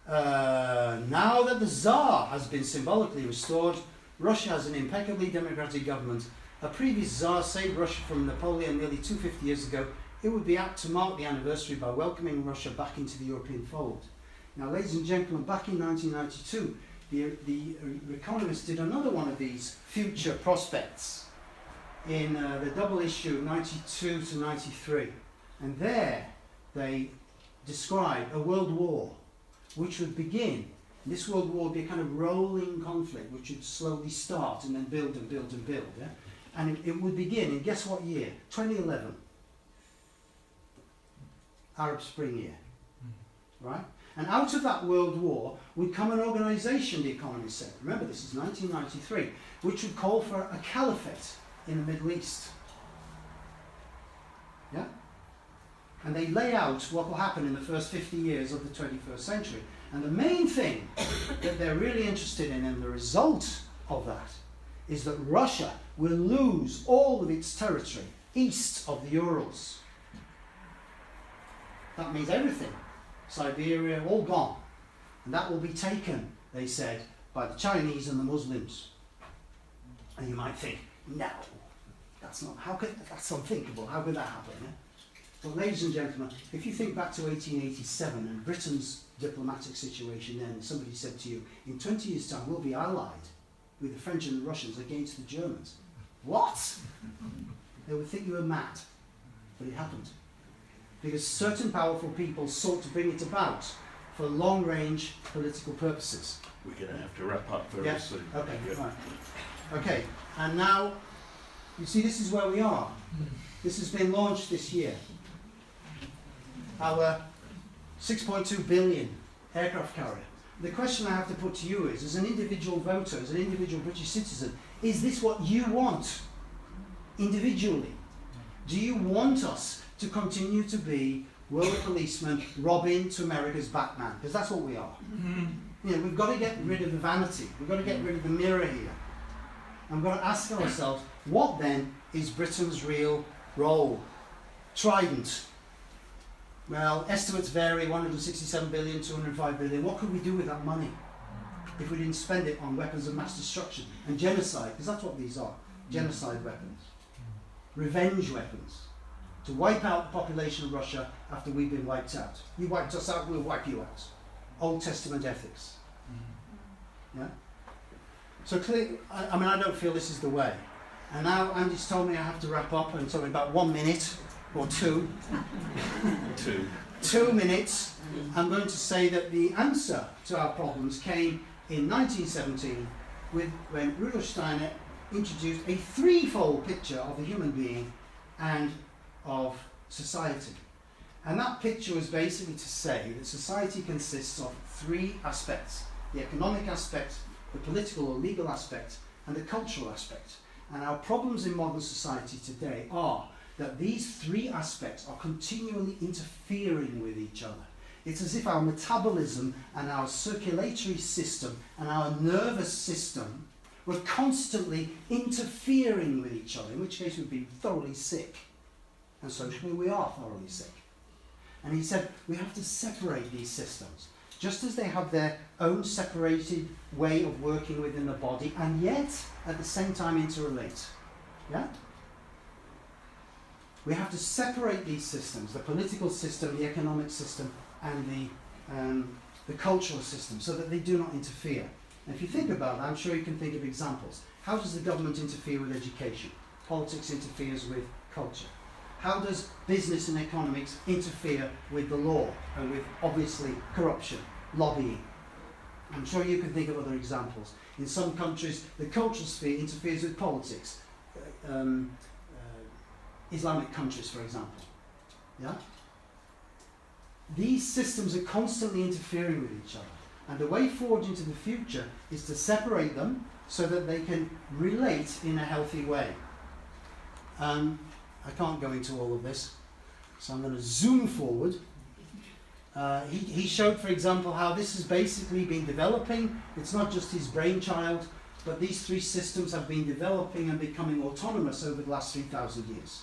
Now that the Tsar has been symbolically restored, Russia has an impeccably democratic government a previous Tsar saved Russia from Napoleon nearly 250 years ago, it would be apt to mark the anniversary by welcoming Russia back into the European fold. Now, ladies and gentlemen, back in 1992, the Economist did another one of these future prospects in the double issue 92 to 93. And there they describe a world war which would begin. This world war would be a kind of rolling conflict which would slowly start and then build and build and build. Yeah? And it would begin in, guess what year? 2011. Arab Spring year. Right? And out of that world war would come an organisation, the Economist said. Remember, this is 1993, which would call for a caliphate in the Middle East. Yeah? And they lay out what will happen in the first 50 years of the 21st century. And the main thing that they're really interested in, and the result of that, is that Russia will lose all of its territory east of the Urals. That means everything. Siberia, all gone. And that will be taken, they said, by the Chinese and the Muslims. And you might think, no, that's unthinkable. How could that happen? Yeah? But ladies and gentlemen, if you think back to 1887 and Britain's diplomatic situation then, somebody said to you, in 20 years' time we'll be allied with the French and the Russians against the Germans. What? They would think you were mad. But it happened. Because certain powerful people sought to bring it about for long-range political purposes. We're going to have to wrap up very soon. Okay, right. Okay, and now, you see, this is where we are. This has been launched this year. Our 6.2 billion aircraft carrier. The question I have to put to you is, as an individual voter, as an individual British citizen, is this what you want individually? Do you want us to continue to be world policemen, Robin to America's Batman? Because that's what we are. You know, we've got to get rid of the vanity. We've got to get rid of the mirror here. And we've got to ask ourselves, what then is Britain's real role? Trident. Well, estimates vary, 167 billion, 205 billion. What could we do with that money if we didn't spend it on weapons of mass destruction and genocide? Because that's what these are. Genocide weapons. Revenge weapons. To wipe out the population of Russia after we've been wiped out. You wiped us out, we'll wipe you out. Old Testament ethics. Yeah? So clearly, I don't feel this is the way. And now Andy's told me I have to wrap up, and told me about 1 minute or two. 2 minutes. I'm going to say that the answer to our problems came in 1917 when Rudolf Steiner introduced a threefold picture of the human being and of society. And that picture was basically to say that society consists of 3 aspects: the economic aspect, the political or legal aspect, and the cultural aspect. And our problems in modern society today are that these 3 aspects are continually interfering with each other. It's as if our metabolism and our circulatory system and our nervous system were constantly interfering with each other, in which case we'd be thoroughly sick. And socially we are thoroughly sick. And he said we have to separate these systems, just as they have their own separated way of working within the body, and yet at the same time interrelate. Yeah? We have to separate these systems, the political system, the economic system, and the cultural system, so that they do not interfere. And if you think about that, I'm sure you can think of examples. How does the government interfere with education? Politics interferes with culture. How does business and economics interfere with the law and with, obviously, corruption, lobbying? I'm sure you can think of other examples. In some countries, the cultural sphere interferes with politics. Islamic countries, for example. Yeah? These systems are constantly interfering with each other. And the way forward into the future is to separate them so that they can relate in a healthy way. I can't go into all of this, so I'm going to zoom forward. He showed, for example, how this has basically been developing. It's not just his brainchild, but these 3 systems have been developing and becoming autonomous over the last 3,000 years.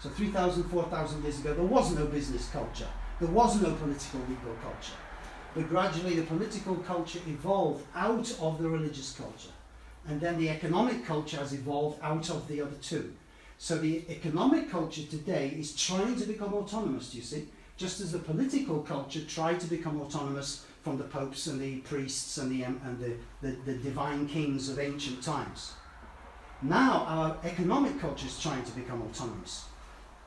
So 3,000, 4,000 years ago, there was no business culture. There was no political legal culture. But gradually the political culture evolved out of the religious culture. and then the economic culture has evolved out of the other two. So the economic culture today is trying to become autonomous, do you see? Just as the political culture tried to become autonomous from the popes and the priests and the divine kings of ancient times. Now our economic culture is trying to become autonomous,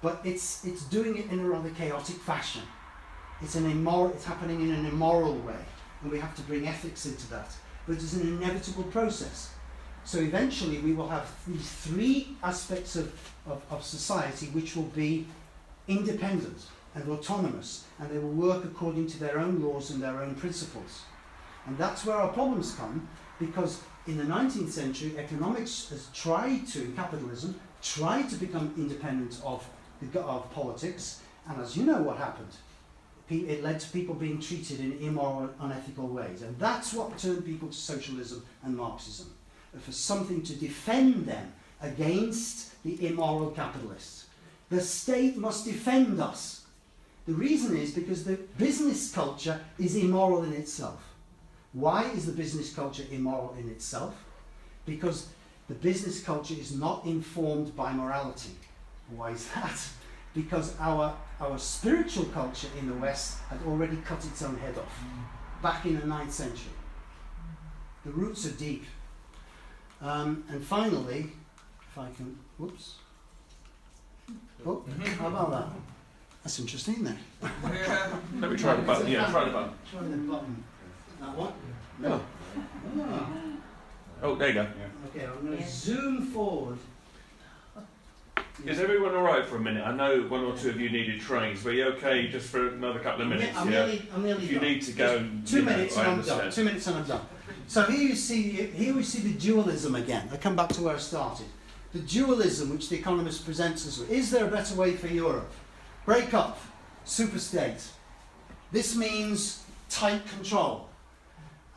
but it's doing it in a rather chaotic fashion. It's happening in an immoral way, and we have to bring ethics into that. But it's an inevitable process. So eventually we will have these three aspects of society which will be independent and autonomous, and they will work according to their own laws and their own principles. And that's where our problems come, because in the 19th century, economics has capitalism tried to become independent of politics, and as you know what happened, it led to people being treated in immoral, unethical ways. And that's what turned people to socialism and Marxism, for something to defend them against the immoral capitalists. The state must defend us. The reason is because the business culture is immoral in itself. Why is the business culture immoral in itself? Because the business culture is not informed by morality. Why is that? Because our spiritual culture in the West had already cut its own head off back in the 9th century. The roots are deep. And finally, if I can, whoops. Oh, how about that? That's interesting, isn't it? Let me try the button. Yeah, try the button. Try the button. That one? No. Oh, there you go. Okay, I'm going to zoom forward. Is everyone all right for a minute? I know one or two of you needed trains. Were you okay just for another couple of minutes? I'm nearly if you done. need to go, 2 minutes and I'm understand. done. 2 minutes and I'm done. So here we see the dualism again. I come back to where I started. The dualism which the economist presents us with. Is there a better way for Europe? Break up, superstate. This means tight control.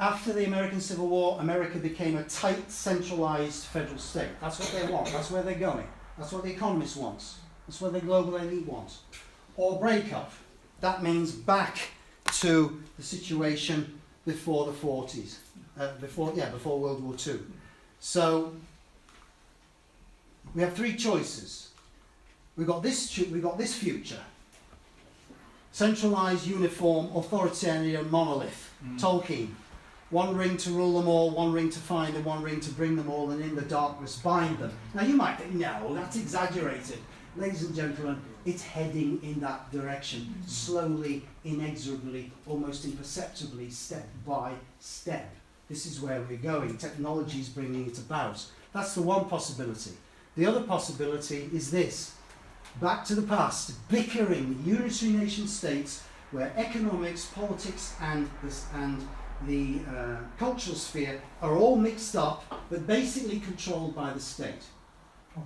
After the American Civil War, America became a tight, centralized federal state. That's what they want. That's where they're going. That's what the economist wants. That's what the global elite wants. Or break up. That means back to the situation before the 40s. Before World War II. So we have three choices. We've got this future. Centralized, uniform, authoritarian monolith. Tolkien. One ring to rule them all, one ring to find them, one ring to bring them all, and in the darkness bind them. Now you might think, no, that's exaggerated. Ladies and gentlemen, it's heading in that direction, slowly, inexorably, almost imperceptibly, step by step. This is where we're going. Technology is bringing it about. That's the one possibility. The other possibility is this. Back to the past, bickering unitary nation states where economics, politics and the cultural sphere are all mixed up, but basically controlled by the state.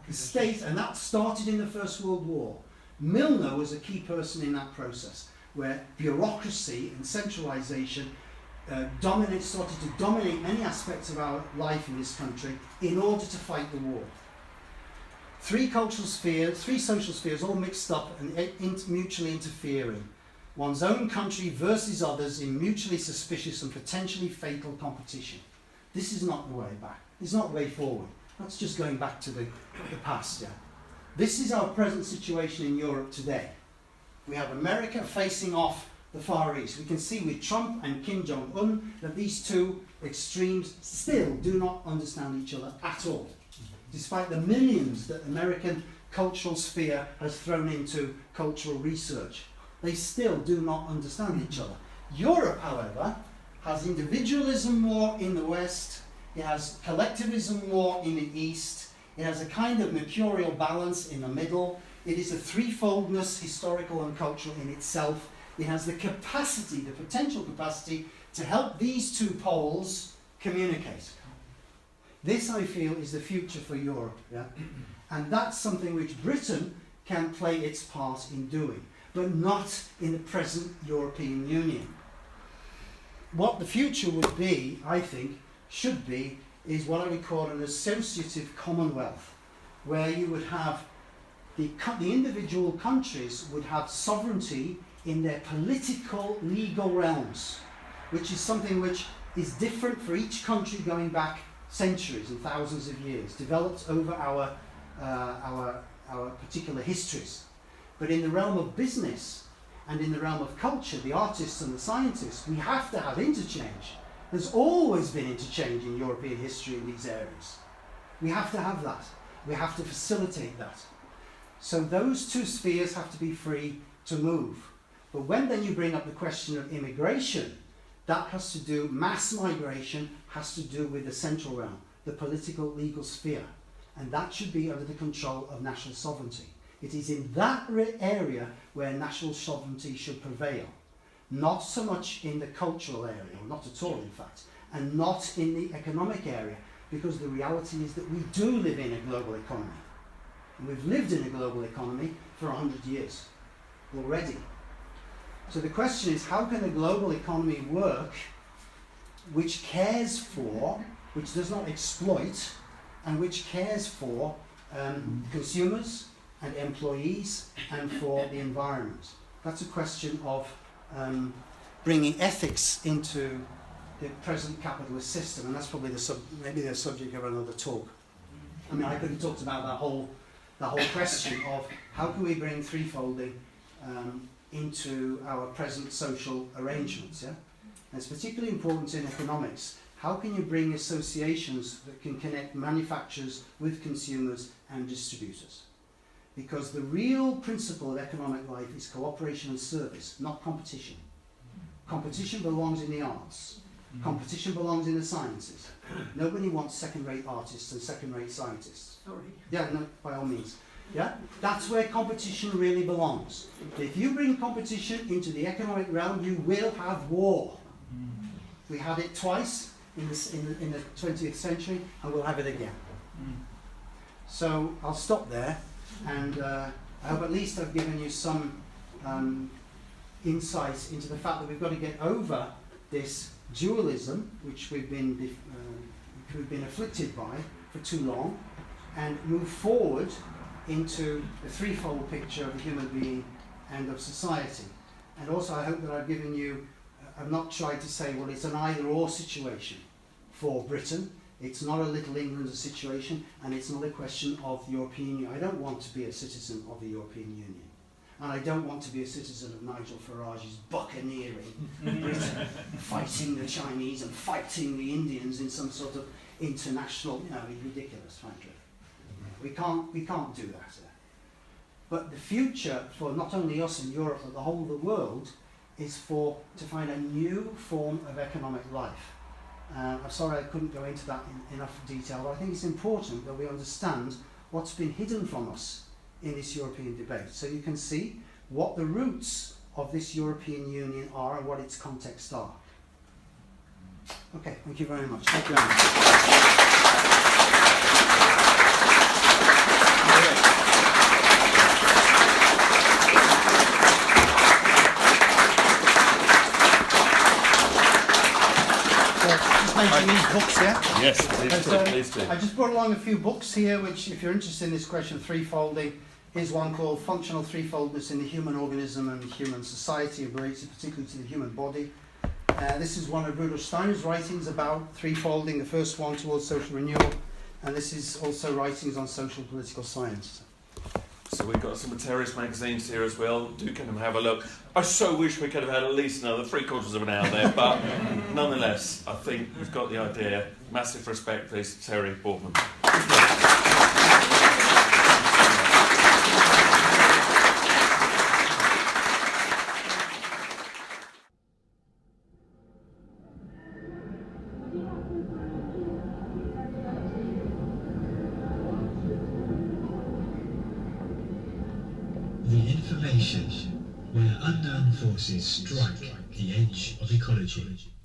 The state, and that started in the First World War. Milner was a key person in that process, where bureaucracy and centralization started to dominate many aspects of our life in this country in order to fight the war. Three cultural spheres, three social spheres, all mixed up and mutually interfering. One's own country versus others in mutually suspicious and potentially fatal competition. This is not the way back. It's not the way forward. That's just going back to the past. Yeah. This is our present situation in Europe today. We have America facing off the Far East. We can see with Trump and Kim Jong-un that these two extremes still do not understand each other at all, despite the millions that the American cultural sphere has thrown into cultural research. They still do not understand each other. Europe, however, has individualism more in the West, it has collectivism more in the East, it has a kind of mercurial balance in the middle, it is a threefoldness, historical and cultural in itself, it has the capacity, the potential capacity, to help these two poles communicate. This, I feel, is the future for Europe, yeah? And that's something which Britain can play its part in doing, but not in the present European Union. What the future would be, I think, should be, is what I would call an associative commonwealth, where you would have the individual countries would have sovereignty in their political, legal realms, which is something which is different for each country going back centuries and thousands of years, developed over our particular histories. But in the realm of business and in the realm of culture, the artists and the scientists, we have to have interchange. There's always been interchange in European history in these areas. We have to have that. We have to facilitate that. So those two spheres have to be free to move. But when then you bring up the question of immigration, that has to do, mass migration has to do with the central realm, the political, legal sphere. And that should be under the control of national sovereignty. It is in that area where national sovereignty should prevail. Not so much in the cultural area, or not at all in fact, and not in the economic area, because the reality is that we do live in a global economy. And we've lived in a global economy for 100 years already. So the question is, how can a global economy work which cares for, which does not exploit, and which cares for consumers and employees and for the environment? That's a question of bringing ethics into the present capitalist system, and that's probably maybe the subject of another talk. I mean, I could have talked about the whole question of how can we bring threefolding into our present social arrangements. Yeah, and it's particularly important in economics. How can you bring associations that can connect manufacturers with consumers and distributors? Because the real principle of economic life is cooperation and service, not competition. Competition belongs in the arts. Competition belongs in the sciences. Nobody wants second-rate artists and second-rate scientists. Sorry. Yeah, no, by all means. Yeah, that's where competition really belongs. If you bring competition into the economic realm, you will have war. We had it twice in the 20th century, and we'll have it again. So I'll stop there, and I hope at least I've given you some insight into the fact that we've got to get over this dualism, which we've been afflicted by for too long, and move forward into the threefold picture of a human being and of society. And also I hope that I've given you, I've not tried to say, well, it's an either-or situation for Britain. It's not a Little England situation, and it's not a question of the European Union. I don't want to be a citizen of the European Union. And I don't want to be a citizen of Nigel Farage's buccaneering Britain, fighting the Chinese and fighting the Indians in some sort of international, it's ridiculous, frankly. We can't do that. But the future for not only us in Europe, but the whole of the world, is to find a new form of economic life. I'm sorry I couldn't go into that in enough detail, but I think it's important that we understand what's been hidden from us in this European debate. So you can see what the roots of this European Union are and what its contexts are. Okay, thank you very much. Thank you very much. Mention these books, yeah? Yes, please do. I just brought along a few books here, which, if you're interested in this question of threefolding, here's one called Functional Threefoldness in the Human Organism and Human Society, related particularly to the human body. This is one of Rudolf Steiner's writings about threefolding, the first one towards social renewal, and this is also writings on social and political science. So we've got some of Terry's magazines here as well. Do come and have a look. I so wish we could have had at least another 3/4 of an hour there, but nonetheless, I think we've got the idea. Massive respect, please, to Terry Boardman. The information where unknown forces strike the edge of ecology.